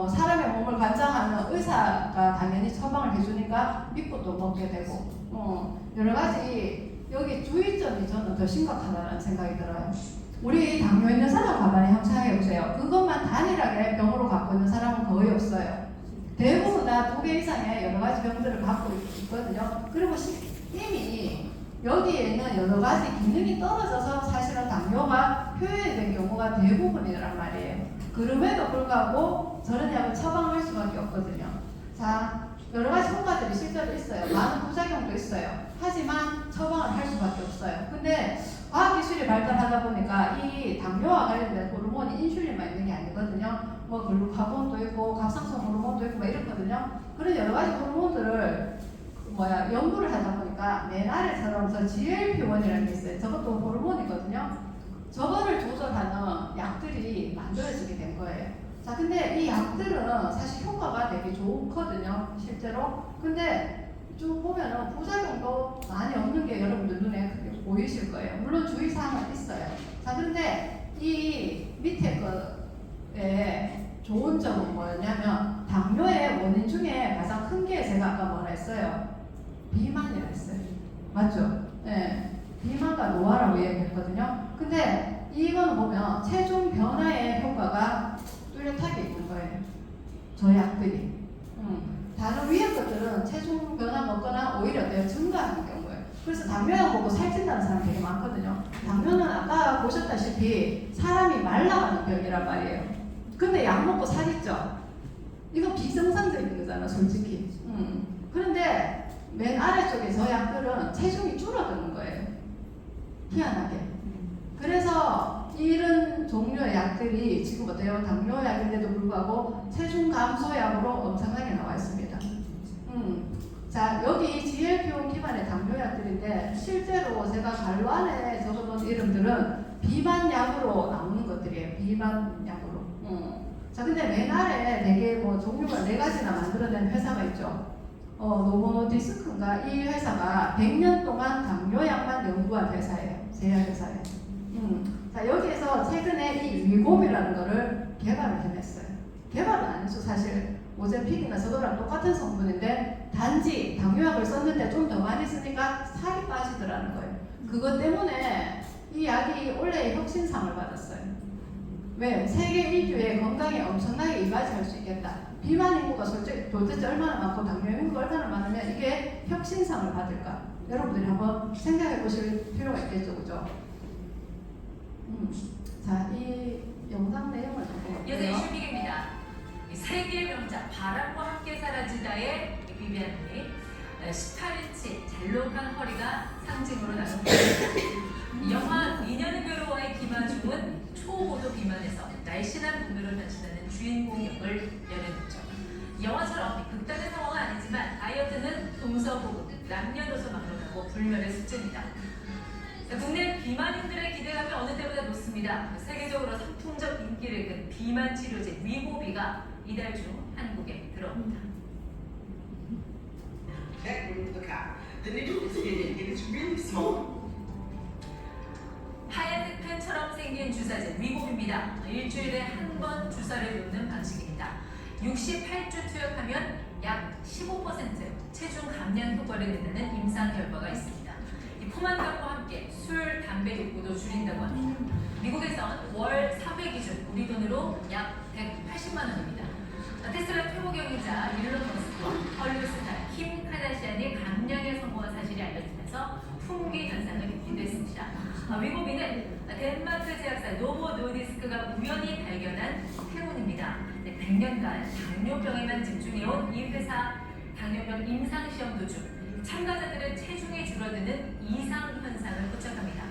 사람의 몸을 관장하는 의사가 당연히 처방을 해주니까 믿고 또 먹게 되고 여러 가지 여기 주의점이 저는 더 심각하다는 생각이 들어요. 우리 당뇨 있는 사람 가만히 상상해 보세요. 그것만 단일하게 병으로 갖고 있는 사람은 거의 없어요. 대부분 다 2개 이상의 여러 가지 병들을 갖고 있거든요. 그리고 이미 여기에는 여러 가지 기능이 떨어져서 사실은 당뇨가 표현된 경우가 대부분이란 말이에요. 그럼에도 불구하고 저런 약을 처방할 수밖에 없거든요. 자, 여러 가지 효과들이 실제로 있어요. 많은 부작용도 있어요. 하지만 처방을 할 수밖에 없어요. 근데 과학기술이 발달하다 보니까 이 당뇨와 관련된 호르몬이 인슐린만 있는 게 아니거든요. 뭐 글루카곤도 있고 갑상선 호르몬도 있고 막 이렇거든요. 그런 여러 가지 호르몬들을 연구를 하다 보니까 메나레처럼 저 GLP-1이라는 게 있어요. 저것도 호르몬이거든요. 저거를 조절하는 약들이 만들어지게 된 거예요. 자, 근데 이 약들은 사실 효과가 되게 좋거든요. 실제로. 근데 쭉 보면은 부작용도 많이 없는 게 여러분들 눈에 크게 보이실 거예요. 물론 주의사항은 있어요. 자, 그런데 이 밑에 거에 좋은 점은 뭐냐면 당뇨의 원인 중에 가장 큰 게 제가 아까 뭐라 했어요? 비만이라 했어요. 맞죠? 네. 비만과 노화라고 얘기했거든요. 근데 이거는 보면 체중 변화의 효과가 뚜렷하게 있는 거예요. 저 약들이. 다른 위의 것들은 체중 변화 먹거나 오히려 내 증가하는 경우예요. 그래서 당뇨약 먹고 살찐다는 사람 되게 많거든요. 당뇨는 아까 보셨다시피 사람이 말라가는 병이란 말이에요. 근데 약 먹고 살이 쪄. 이거 비정상적인 거잖아, 솔직히. 그런데 맨 아래쪽에 저 약들은 체중이 줄어드는 거예요. 희한하게. 그래서 이런 종류의 약들이 지금 어때요? 당뇨약인데도 불구하고 체중 감소약으로 엄청나게 나와 있습니다. 자, 여기 GLP-1 기반의 당뇨약들인데 실제로 제가 관로안에 적어놓은 이름들은 비만약으로 나오는 것들이에요. 비만약으로. 자, 근데 맨 아래 되게 뭐 종류가 4가지나 만들어낸 회사가 있죠. 노보노디스크인가 이 회사가 100년 동안 당뇨약만 연구한 회사예요. 제약회사예요. 자, 여기에서 최근에 이 위곰이라는 거를 개발을 해냈어요. 개발은 아니죠, 사실. 오젠픽이나 저거랑 똑같은 성분인데 단지 당뇨약을 썼는데 좀 더 많이 쓰니까 살이 빠지더라는 거예요. 그것 때문에 이 약이 원래 혁신상을 받았어요. 왜? 세계 인류의 건강에 엄청나게 이바지할 수 있겠다. 비만 인구가 솔직히 도대체 얼마나 많고 당뇨 인구가 얼마나 많으면 이게 혁신상을 받을까? 여러분들이 한번 생각해 보실 필요가 있겠죠, 그죠? 자, 이 영상 내용을 좀 볼게요. 여자 이슈빅입니다. 세계의 명작 바람과 함께 사라지다의 비비안이 18인치 잘록한 허리가 상징으로 나섭니다. 영화 인연의 괴로워의 김하중은 초고도 비만에서 날씬한 몸매로 변신하는 주인공 역을 연연했죠. 영화처럼 극단의 상황은 아니지만 다이어트는 동서고금, 남녀노소 막론하고 불멸의 숙제입니다. 국내 비만인들의 기대감이 어느 때보다 높습니다. 세계적으로 선풍적 인기를 끈 비만 치료제 위고비가 이달 중 한국에 들어옵니다. The needle is hidden and it's really small. 하얀색 펜처럼 생긴 주사제 위고비입니다. 일주일에 한 번 주사를 놓는 방식입니다. 68주 투약하면 약 15% 체중 감량 효과를 낸다는 임상 결과가 있습니다. 이 포만감과 함께 술, 담배 욕구도 줄인다고 합니다. 미국에선 월 4회 기준 우리 돈으로 약 180만 원입니다. 테슬라 최고 경영자 일론 머스크와 헐리우드 스타 킴 카다시안이 감량에 성공한 사실이 알려지면서 품귀 현상을 겪기도 했습니다. 위고비는 덴마크 제약사 노보 노디스크가 우연히 발견한 해운입니다. 100년간 당뇨병에만 집중해온 이 회사 당뇨병 임상시험 도중 참가자들의 체중이 줄어드는 이상 현상을 포착합니다.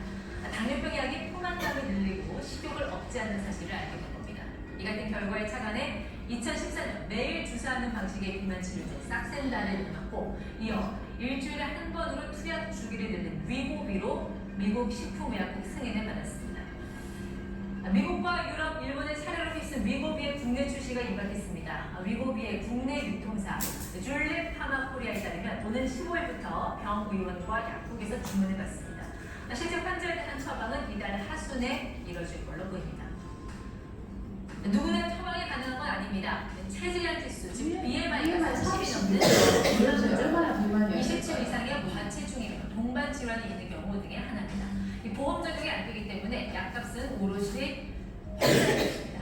당뇨병 약이 포만감을 늘리고 식욕을 억제하는 사실을 알게 된 겁니다. 이 같은 결과에 착안해 2014년 매일 주사하는 방식의 비만 치료제 싹센다를 내놨고 이어 일주일에 한 번으로 투약 주기를 늘린 위고비로 미국 식품의약국 승인을 받았습니다. 미국과 유럽, 일본의 사례로 휩쓴 위고비의 국내 출시가 임박했습니다. 위고비의 국내 유통사 줄립 파마코리아에 따르면 오는 15일부터 병의원과 약국에서 주문을 받습니다. 실제 환자에 대한 처방은 이달 하순에 이뤄질 걸로 보입니다. 누구나 처방이 가능한 건 아닙니다. 체지량 지수, 즉 BMI가 30이 넘는 27 이상의 과체중이며 동반 질환이 있는 경우 등의 하나입니다. 보험 적용이 안 되기 때문에 약값은 오롯이 환자입니다.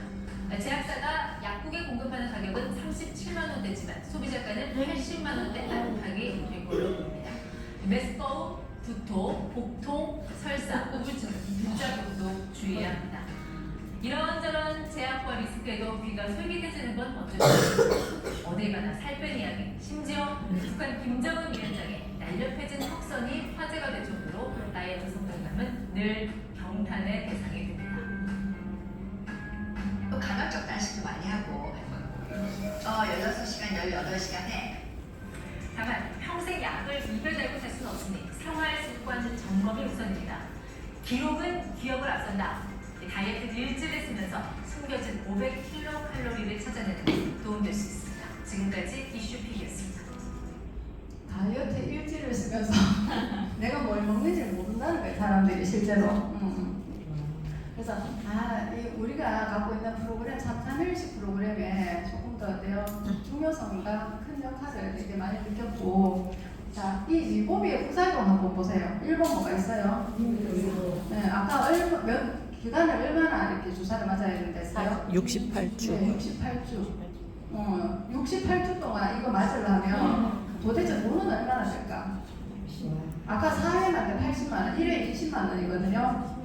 제약사가 약국에 공급하는 가격은 37만 원대지만 소비자가는 80만 원대 안팎이 될 걸로 보입니다. 메스꺼움, 두통, 복통, 설사, 우울증, 부작용도 주의해야 합니다. 이런저런 제약과 리스크에도 귀가 솔깃해지는 건 어쩌죠? 어딜 가나 살 뺀 이야기, 심지어 북한 김정은 위원장의 날렵해진 턱선이 화제가 될 정도로 다이어트 성공감은 늘 경탄의 대상이 됩니다. 또 간헐적 단식도 많이 하고 16시간, 18시간에 다만 평생 약을 입에 달고 살 수는 없으니 생활 습관 점검이 우선입니다. 기록은 기억을 앞선다. 다이어트 일지를 쓰면서 숨겨진 500kcal를 찾아내는 데 도움될 수 있습니다. 지금까지 이슈픽이었습니다. 다이어트 일지를 쓰면서 내가 뭘 먹는지 모른다는 거예요, 사람들이 실제로. 그래서 우리가 갖고 있는 프로그램 331식 프로그램에 조금 더 중요성과 큰 역할을 되게 많이 느꼈고, 자, 이 위고비의 부작용 한번 보세요. 1번 뭐가 있어요? 네, 아까 기간을 얼마나 이렇게 주사를 맞아야 된댔어요? 68주. 네, 68주. 68주 동안 이거 맞으려면 도대체 돈은 얼마나 될까? 아까 4회만 80만 원, 1회 20만 원이거든요.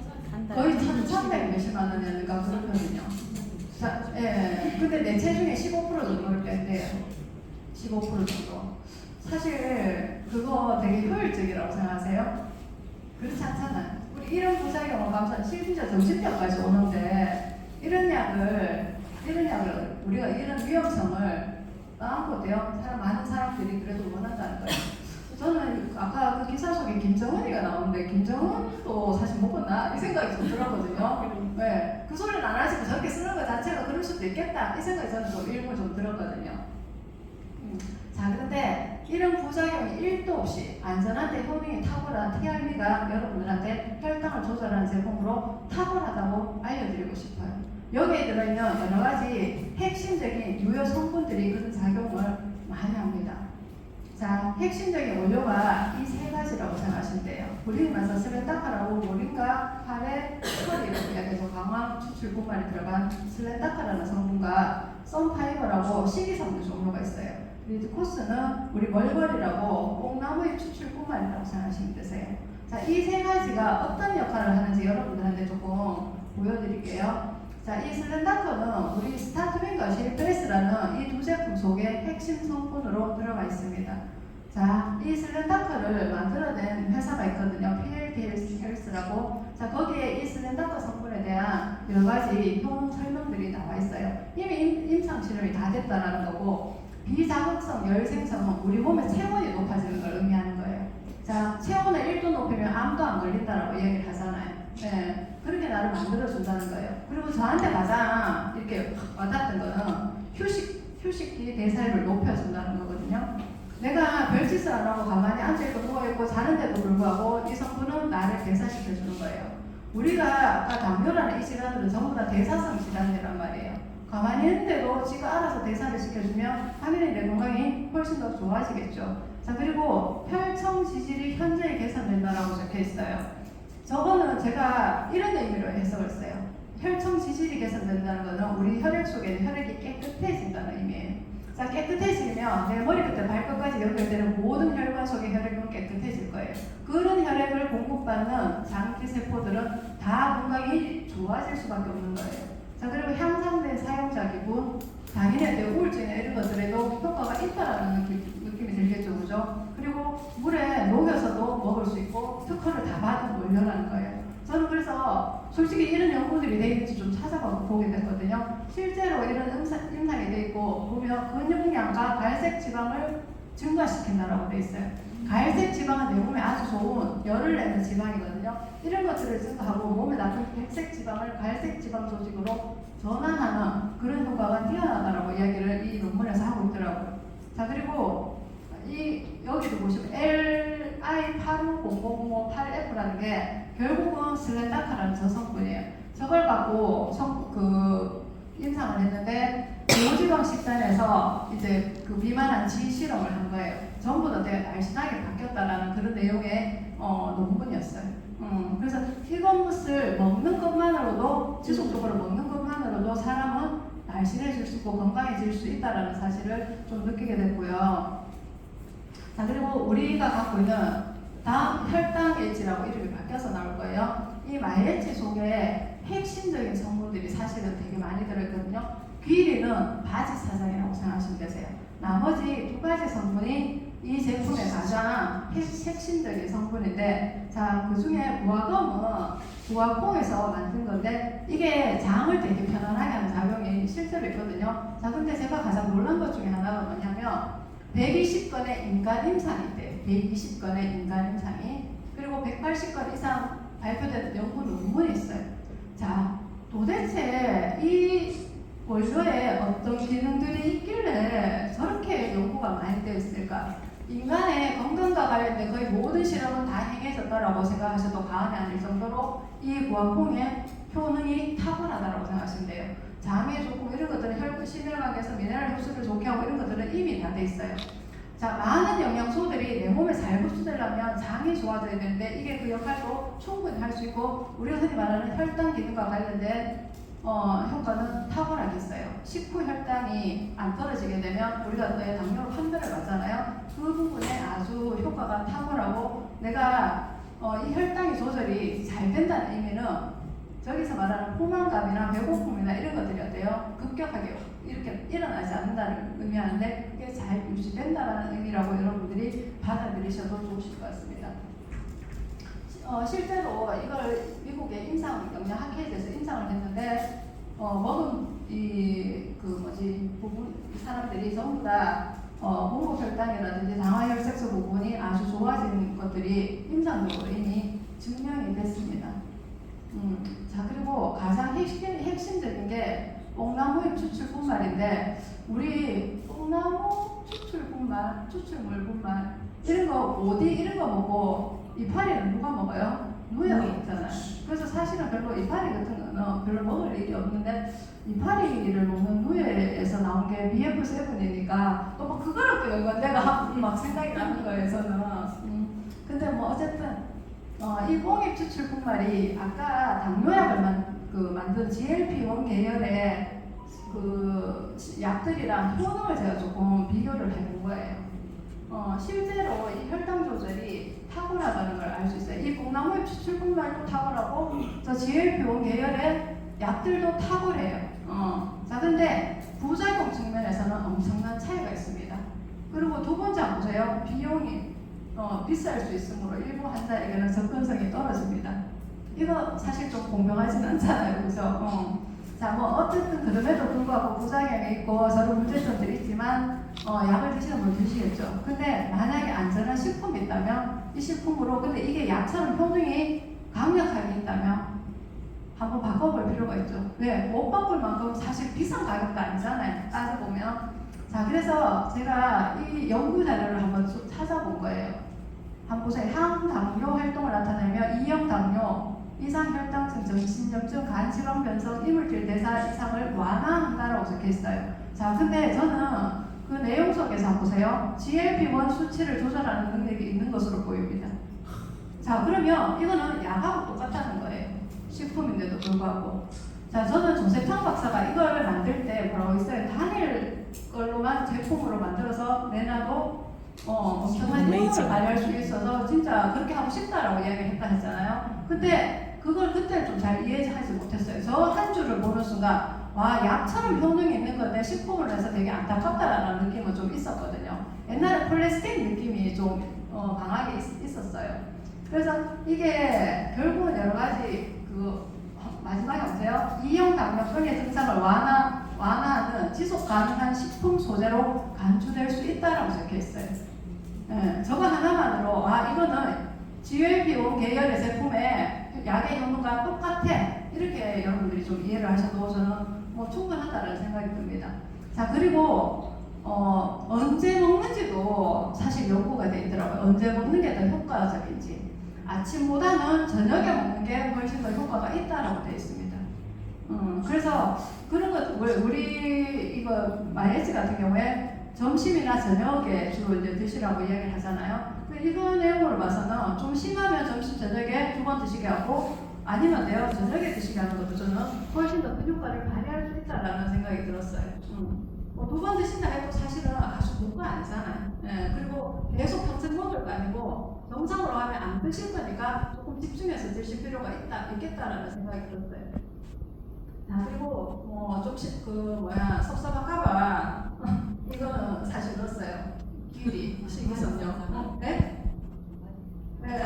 거의 1,300 몇십만 원이었는가 그렇거든요. 자, 예. 근데 내 체중의 15% 정도를 뺀대요. 15% 정도. 사실 그거 되게 효율적이라고 생각하세요? 그렇지 않잖아요. 우리 이런 부작용을 감수한 심지어 정신병까지 오는데 이런 약을 우리가 이런 위험성을 안고 많은 사람들이 그래도 원한다는 거예요. 저는 아까 그 기사 속에 김정은이가 나오는데 김정은도 사실 먹었나? 이 생각이 좀 들었거든요. 네. 그 소리는 안 하시고 저렇게 쓰는 것 자체가 그럴 수도 있겠다. 이 생각이 저는 좀 일부 좀 들었거든요. 자, 그런데 이런 부작용이 1도 없이 안전한데 효능이 탁월한 TRB가 여러분들한테 혈당을 조절하는 제품으로 탁월하다고 알려드리고 싶어요. 여기에 들어있는 여러 가지 핵심적인 유효 성분들이 그런 작용을 많이 합니다. 자, 핵심적인 원료가 이 세 가지라고 생각하시면 돼요. 불리면서 슬렌다카라고 모링가, 파레, 펄이라고 이야기해서 강황 추출분말이 들어간 슬렌다카라는 성분과 썬파이버라고 식이섬유 종류가 있어요. 그리고 코스는 우리 멀벌이라고 뽕나무의 추출분말이라고 생각하시면 되세요. 자, 이 세 가지가 어떤 역할을 하는지 여러분들한테 조금 보여드릴게요. 자, 이 슬렌다커는 우리 스타트민과 실프레스라는 이 두 제품 속에 핵심 성분으로 들어가 있습니다. 자, 이 슬렌다커를 만들어낸 회사가 있거든요. PLD헬스라고. 자, 거기에 이 슬렌다커 성분에 대한 여러 가지 효능 설명들이 나와 있어요. 이미 임상 실험이 다 됐다라는 거고, 비자극성 열생성은 우리 몸의 체온이 높아지는 걸 의미하는 거예요. 자, 체온을 1도 높이면 암도 안 걸린다라고 얘기를 하잖아요. 네, 그렇게 나를 만들어준다는 거예요. 그리고 저한테 가장 이렇게 와닿았던 거는 휴식기 대사율을 높여준다는 거거든요. 내가 별짓을 안 하고 가만히 앉아있고 누워있고 자는데도 불구하고 이 성분은 나를 대사시켜주는 거예요. 우리가 아까 당뇨라는 이 질환들은 전부 다 대사성 질환이란 말이에요. 가만히 있는데도 지가 알아서 대사를 시켜주면 당연히 내 건강이 훨씬 더 좋아지겠죠. 자, 그리고 혈청 지질이 현저히 개선된다라고 적혀 있어요. 저거는 제가 이런 의미로 해석을 했어요. 혈청 지질이 개선된다는 것은 우리 혈액 속에 혈액이 깨끗해진다는 의미예요. 자, 깨끗해지면 내 머리 끝에 발끝까지 연결되는 모든 혈관 속의 혈액은 깨끗해질 거예요. 그런 혈액을 공급받는 장기 세포들은 다 건강이 좋아질 수밖에 없는 거예요. 자, 그리고 향상된 사용자 기분, 당연히 우울증이나 이런 것들에도 효과가 있다라는 느낌이 들겠죠, 그죠? 그리고 물에 녹여서도 먹을 수 있고 특허를 다 받은 원료라는 거예요. 저는 그래서 솔직히 이런 연구들이 돼 있는지 좀 찾아보고 보게 됐거든요. 실제로 이런 임상이 돼 있고 보면 근육량과 갈색 지방을 증가시킨다라고 돼 있어요. 갈색 지방은 내 몸에 아주 좋은 열을 내는 지방이거든요. 이런 것들을 증가하고 몸에 나쁜 백색 지방을 갈색 지방 조직으로 전환하는 그런 효과가 뛰어나다라고 이야기를 이 논문에서 하고 있더라고요. 자, 그리고 여기도 보시면 LI850008F라는 게 결국은 슬렌다카라는 저 성분이에요. 저걸 갖고 임상을 했는데 고지방 식단에서 이제 그 비만한 지 실험을 한 거예요. 전부 다 되게 날씬하게 바뀌었다라는 그런 내용의 논문이었어요. 그래서 튀건물을 먹는 것만으로도 지속적으로 먹는 것만으로도 사람은 날씬해질 수 있고 건강해질 수 있다라는 사실을 좀 느끼게 됐고요. 자, 그리고 우리가 갖고 있는 다음 혈당 엣지라고 이름이 바뀌어서 나올 거예요. 이 마이엣지 속에 핵심적인 성분들이 사실은 되게 많이 들어있거든요. 귀리는 바지 사장이라고 생각하시면 되세요. 나머지 두 가지 성분이 이 제품의 가장 핵심적인 성분인데, 자, 그 중에 무화과는 무화콩에서 만든 건데 이게 장을 되게 편안하게 하는 작용이 실제로 있거든요. 자, 근데 제가 가장 놀란 것 중에 하나가 뭐냐면 120건의 인간 임상이 있대요. 120건의 인간 임상이. 그리고 180건 이상 발표된 연구 논문이 있어요. 자, 도대체 이 원료에 어떤 기능들이 있길래 저렇게 연구가 많이 되어 있을까? 인간의 건강과 관련된 거의 모든 실험은 다 행해졌다라고 생각하셔도 과언이 아닐 정도로 이 구황콩의 효능이 탁월하다라고 생각하시면 돼요. 장에 좋고 이런 것들은 혈관 심혈관계에서 미네랄 흡수를 좋게 하고 이런 것들은 이미 다 돼 있어요. 자, 많은 영양소들이 내 몸에 잘 흡수되려면 장이 좋아져야 되는데 이게 그 역할도 충분히 할 수 있고 우리가 흔히 말하는 혈당 기능과 관련된 효과는 탁월하게 있어요. 식후 혈당이 안 떨어지게 되면 우리가 왜 당뇨로 판별을 받잖아요. 그 부분에 아주 효과가 탁월하고 내가 이 혈당이 조절이 잘 된다는 의미는 저기서 말하는 포만감이나 배고픔이나 이런 것들이 어때요? 급격하게 이렇게 일어나지 않는다는 의미하는데 그게 잘 유지된다는 의미라고 여러분들이 받아들이셔도 좋으실 것 같습니다. 실제로 이걸 미국의 영양학회에서 임상을 했는데 먹은 부분 이 사람들이 전부 다 공복혈당이라든지 당화혈색소 부분이 아주 좋아진 것들이 임상적으로 이미 증명이 됐습니다. 자, 그리고 가장 핵심적인 게 뽕나무의 추출 분말인데 우리 뽕나무 추출물 분말 이런 거 먹고 이파리는 누가 먹어요? 누에가 먹잖아요. 그래서 사실은 별로 이파리 같은 거는 별로 먹을 일이 없는데 이파리를 먹는 누에에서 나온 게 BF7이니까 또 뭐 그거를 또 연관돼가 막 생각이 나는 거예요, 저는. 근데 뭐 어쨌든 이 뽕잎 추출 분말이 아까 당뇨약을 만든 GLP-1 계열의 그 약들이랑 효능을 제가 조금 비교를 해본 거예요. 실제로 이 혈당 조절이 탁월하다는 걸 알 수 있어요. 이 뽕나무의 추출분말도 탁월하고 저 GLP-1 계열의 약들도 탁월해요. 자, 근데 부작용 측면에서는 엄청난 차이가 있습니다. 그리고 두 번째 한번 보세요. 비용이 비쌀 수 있으므로 일부 환자에게는 접근성이 떨어집니다. 이거 사실 좀 공평하진 않잖아요. 그죠? 자, 뭐 어쨌든 그럼에도 불구하고 부작용이 있고 서로 문제점들이 있지만 약을 드시는 분 드시겠죠. 근데 만약에 안전한 식품이 있다면 이 식품으로 근데 이게 약처럼 효능이 강력하게 있다면 한번 바꿔볼 필요가 있죠. 왜? 못 바꿀 만큼 사실 비싼 가격도 아니잖아요. 따져보면. 자, 그래서 제가 이 연구 자료를 한번 쭉 찾아본 거예요. 한번 보세요. 항당뇨 활동을 나타내며 2형 당뇨, 이상혈당증, 정신염증, 간질환 변성, 이물질 대사 이상을 완화한다라고 적혀 있어요. 자, 근데 저는 그 내용 속에서 한번 보세요. GLP-1 수치를 조절하는 능력이 있는 것으로 보입니다. 자, 그러면 이거는 약하고 똑같다는 거예요. 식품인데도 불구하고. 자, 저는 조세창 박사가 이걸 만들 때 뭐라고 했어요? 단일 걸로만 제품으로 만들어서 내놔도 엄청난 효능을 발휘할 수 있어서 진짜 그렇게 하고 싶다라고 이야기를 했다 했잖아요. 근데 그걸 그때 좀 잘 이해하지 못했어요. 저 한 줄을 보는 순간 와, 약처럼 효능이 있는 건데 식품을 해서 되게 안타깝다라는 느낌은 좀 있었거든요. 옛날에 폴레스테인 느낌이 좀 강하게 있었어요. 그래서 이게 결국은 여러 가지 마지막에 보세요. 2형 당뇨병의 증상을 완화하는 지속 가능한 식품 소재로 간주될 수 있다라고 적혀 있어요. 저거 하나만으로 이거는 GLP-1 계열의 제품의 약의 효능과 똑같아 이렇게 여러분들이 좀 이해를 하셔도 저는 뭐 충분하다는 생각이 듭니다. 자, 그리고 언제 먹는지도 사실 연구가 돼 있더라고요. 언제 먹는 게 더 효과적인지. 아침보다는 저녁에 먹는 게 훨씬 더 효과가 있다라고 되어 있습니다. 그래서 그런 것, 우리 이거 마예지 같은 경우에 점심이나 저녁에 주로 이제 드시라고 이야기를 하잖아요. 이거 내용을 봐서는 좀 심하면 점심, 저녁에 2번 드시게 하고 아니면 돼요. 저녁에 드시게 하는 것도 저는 훨씬 더 큰 효과를 발휘할 수 있다라는 생각이 들었어요. 2번 드신다 해도 사실은 아주 고가 아니잖아요. 그리고 계속 평생 먹을 거 아니고 정상으로 하면 안 드실 거니까 조금 집중해서 드실 필요가 있겠다라는 생각이 들었어요. 자, 그리고 섭섭할까봐 이거는 사실 넣었어요. 기울이, 식이섬유. 네? 네.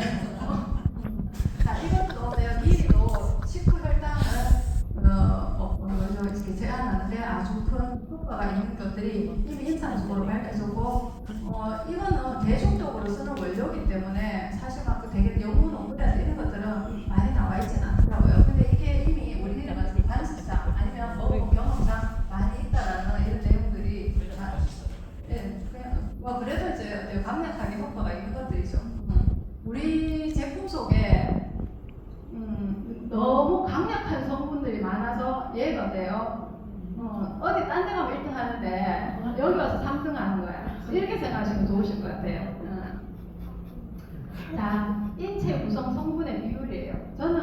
자, 이것도 내가 미리도 식후 혈당을 이렇게 제한하는데 아주 큰 효과가 있는 것들이 이미 임상적으로 밝혀졌고, 이거는 대중적으로 쓰는 원료이기 때문에 사실 막 되게 연구 논문이나 이런 것들은 많이 나와 있지는 않더라고요. 근데 이게 이미 우리들이 말하는 관습상 아니면 먹어본 경험상 많이 있다라는 이런 내용들이 그래도 이제 강력하게 이렇게 생각하시면 좋으실 것 같아요. 자, 인체 구성 성분의 비율이에요. 저는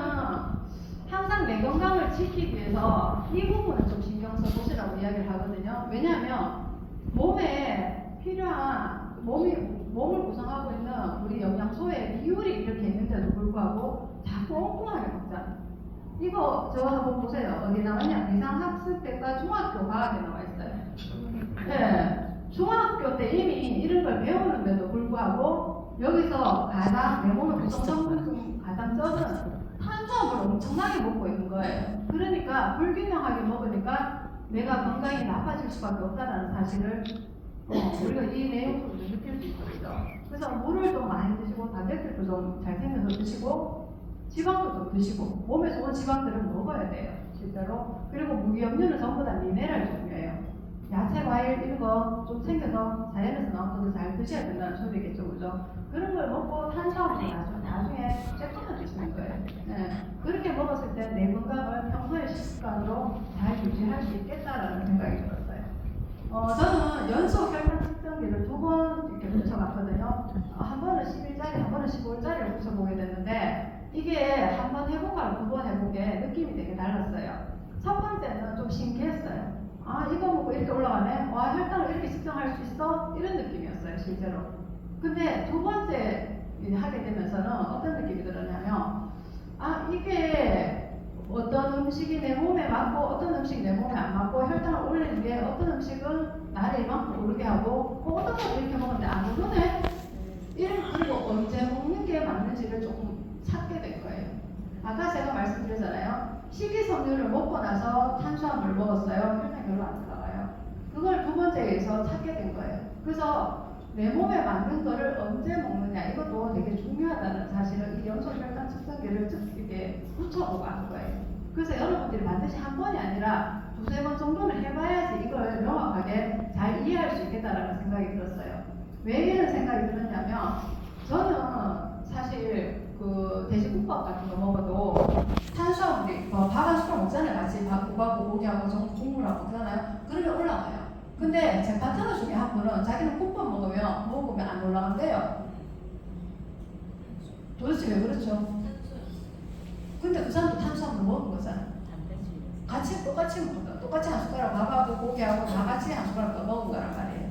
항상 내 건강을 지키기 위해서 이 부분을 좀 신경 써보시라고 이야기를 하거든요. 왜냐하면 몸에 필요한 몸을 구성하고 있는 우리 영양소의 비율이 이렇게 있는데도 불구하고 자꾸 엉뚱하게 먹잖아요. 이거 저거 한번 보세요. 어디 나왔냐? 이상학습백과 중학교 과학에 나와 있어요. 네, 중학교 때 이미 이런 걸 배우는데도 불구하고 여기서 가장 내 몸의 구성 성분 중 가장 적은 탄수화물을 엄청나게 먹고 있는 거예요. 그러니까 불균형하게 먹으니까 내가 건강이 나빠질 수밖에 없다는 사실을 우리가 이 내용으로 느낄 수 있거든요. 그래서 물을 좀 많이 드시고 단백질도 좀 잘 챙겨서 드시고 지방도 좀 드시고 몸에 좋은 지방들은 먹어야 돼요. 실제로. 그리고 무기염료는 전부 다 미네랄 종류예요. 야채, 과일 이런 거 좀 챙겨서 자연에서 나온 것들 잘 드셔야 된다는 소리겠죠, 그죠? 그런 걸 먹고 탄수화물을 나중에 쬐끔만 드시는 거예요. 네. 그렇게 먹었을 때 내 건강을 평소의 식습관으로 잘 유지할 수 있겠다라는 생각이 들었어요. 저는 연속 혈당 측정기를 2번 이렇게 붙여봤거든요. 한 번은 11짜리, 한 번은 15짜리를 붙여보게 됐는데 이게 한 번 해본 거랑 2번 해본 게 느낌이 되게 달랐어요. 첫 번째는 좀 신기했어요. 아, 이거 먹고 이렇게 올라가네? 와, 혈당을 이렇게 측정할 수 있어? 이런 느낌이었어요, 실제로. 근데 두 번째 하게 되면서는 어떤 느낌이 들었냐면, 아, 이게 어떤 음식이 내 몸에 맞고 어떤 음식이 내 몸에 안 맞고 혈당을 올리는 게 어떤 음식은 나를 이만큼 오르게 하고 어떤 거 이렇게 먹는데 안 오르네? 그리고 언제 먹는 게 맞는지를 조금 찾게 된 거예요. 아까 제가 말씀드렸잖아요. 식이섬유를 먹고 나서 탄수화물을 먹었어요. 혈당이 별로 안 올라가요. 그걸 두 번째에서 찾게 된 거예요. 그래서 내 몸에 맞는 거를 언제 먹느냐 이것도 되게 중요하다는 사실을 이 연속 혈당 측정기를 이렇게 붙여보고 하는 거예요. 그래서 여러분들이 반드시 한 번이 아니라 2-3번 정도는 해봐야지 이걸 명확하게 잘 이해할 수 있겠다라는 생각이 들었어요. 왜 이런 생각이 들었냐면 저는 사실 그 돼지국밥 같은 거 먹어도 탄수화물이 밥 한 숟갈 먹잖아요. 같이 밥하고 고기하고 국물하고 그러잖아요. 그러면 올라가요. 근데 제 파트너 중에 한 분은 자기는 국밥 먹으면 안 올라간대요. 도대체 왜 그렇죠? 근데 그 사람도 탄수화물 먹은 거잖아요. 똑같이 먹은 거. 똑같이 한 숟가락 밥하고 고기하고 다 같이 한 숟가락 더 먹은 거란 말이에요.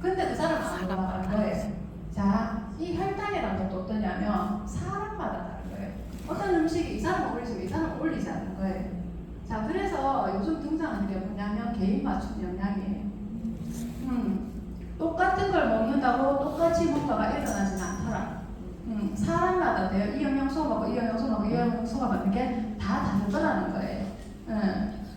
근데 그 사람은 안 올라가는 거예요. 자, 이 혈당이라는 것도 어떠냐면 사람마다 다른 거예요. 어떤 음식이 이 사람은 올리지만 이 사람은 올리지 않는 거예요. 자, 그래서 요즘 등장하는 게 뭐냐면 개인 맞춤 영양이에요. 똑같은 걸 먹는다고 똑같이 뭔가가 일어나지는 않더라. 사람마다 돼요. 이 영양소 먹고 이 영양소 먹고 이 영양소가 맞는 게 다 다르더라는 거예요.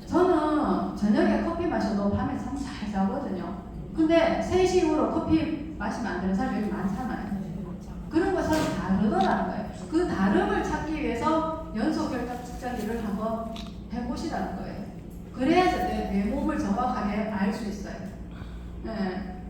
저는 저녁에 커피 마셔도 밤에 잠 잘 자거든요. 근데 3시 이후로 커피 마시면 안 되는 사람이 여기 많잖아요. 그런 거 서로 다르더라는 거예요. 그 다름을 찾기 위해서 연속 혈당 측정기를 한번 해보시라는 거예요. 그래야지 내 몸을 정확하게 알 수 있어요.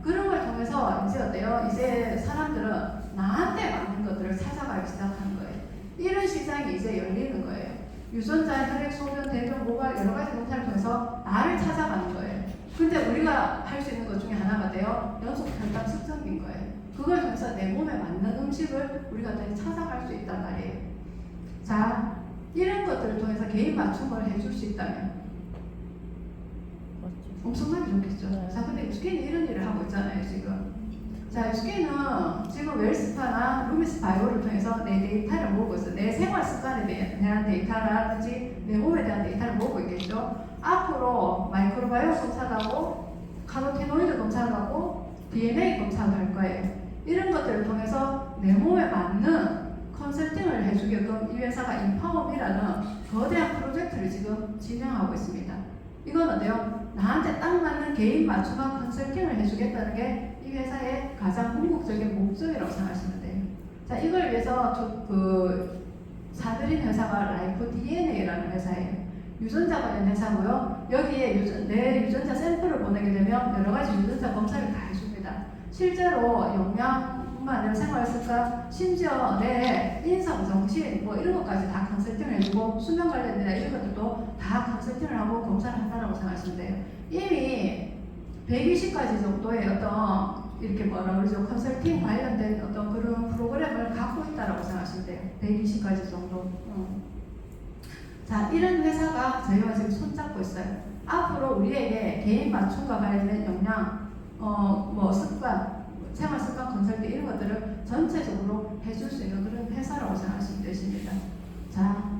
그런 걸 통해서 이제 어때요? 이제 사람들은 나한테 맞는 것들을 찾아가기 시작하는 거예요. 이런 시장이 이제 열리는 거예요. 유전자, 혈액, 소변, 대변, 모발 여러 가지 검사를 통해서 나를 찾아가는 거예요. 근데 우리가 할 수 있는 것 중에 하나가 돼요. 연속 혈당 측정기인 거예요. 그걸 통해서 내 몸에 맞는 음식을 우리가 다시 찾아갈 수 있단 말이에요. 자, 이런 것들을 통해서 개인 맞춤을 해줄 수 있다면 엄청나게 좋겠죠. 자, 근데 유스케이는 이런 일을 하고 있잖아요, 지금. 자, 유스케이는 지금 웰스파나 루미스 바이오를 통해서 내 데이터를 모으고 있어요. 내 생활 습관에 대한 데이터라든지 내 몸에 대한 데이터를 모으고 있겠죠. 앞으로 마이크로바이오 검사를 하고 카로티노이드 검사를 하고 DNA 검사를 할 거예요. 이런 것들을 통해서 내 몸에 맞는 컨설팅을 해주게끔 이 회사가 인파업이라는 거대한 프로젝트를 지금 진행하고 있습니다. 이건 어때요? 나한테 딱 맞는 개인 맞춤한 컨설팅을 해주겠다는 게 이 회사의 가장 궁극적인 목적이라고 생각하시면 돼요. 자, 이걸 위해서 사들인 회사가 라이프 DNA라는 회사예요. 유전자 관련 회사고요. 여기에 내 유전자 샘플을 보내게 되면 여러 가지 유전자 검사를 다 해줍니다. 실제로 영양뿐만 아니라 생활습관, 심지어 내 인성, 정신 뭐 이런 것까지 다 컨설팅을 해주고 수면 관련이나 이런 것들도 다 컨설팅을 하고 검사를 한다고 생각하시면 돼요. 이미 120가지 정도의 어떤 이렇게 뭐라 그러죠? 컨설팅 관련된 어떤 그런 프로그램을 갖고 있다라고 생각하시면 돼요. 120가지 정도. 자, 이런 회사가 저희와 지금 손잡고 있어요. 앞으로 우리에게 개인 맞춤과 관련된 역량, 뭐 습관, 생활 습관 컨설팅 이런 것들을 전체적으로 해줄 수 있는 그런 회사라고 생각하시면 되십니다. 자,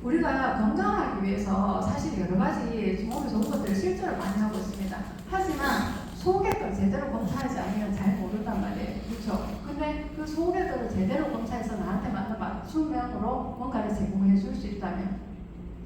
우리가 건강하기 위해서 사실 여러 가지 몸에 좋은 것들을 실제로 많이 하고 있습니다. 하지만 소개를 제대로 검사하지 않으면 잘 모른단 말이에요. 그렇죠? 근데 그 소개들을 제대로 검사해서 나한테 맞는 맞춤형으로 뭔가를 제공해 줄 수 있다면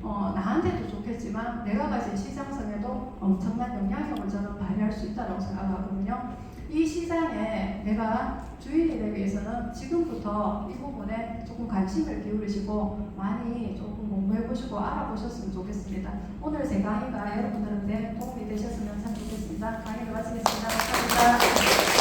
나한테도 좋겠지만 내가 가진 시장성에도 엄청난 영향력을 저는 발휘할 수 있다고 생각하거든요. 이 시장에 내가 주인이 되기 위해서는 지금부터 이 부분에 조금 관심을 기울이시고 많이 조금 공부해보시고 알아보셨으면 좋겠습니다. 오늘 제 강의가 여러분들한테 도움이 되셨으면 참 좋겠습니다. 강의를 마치겠습니다. 감사합니다.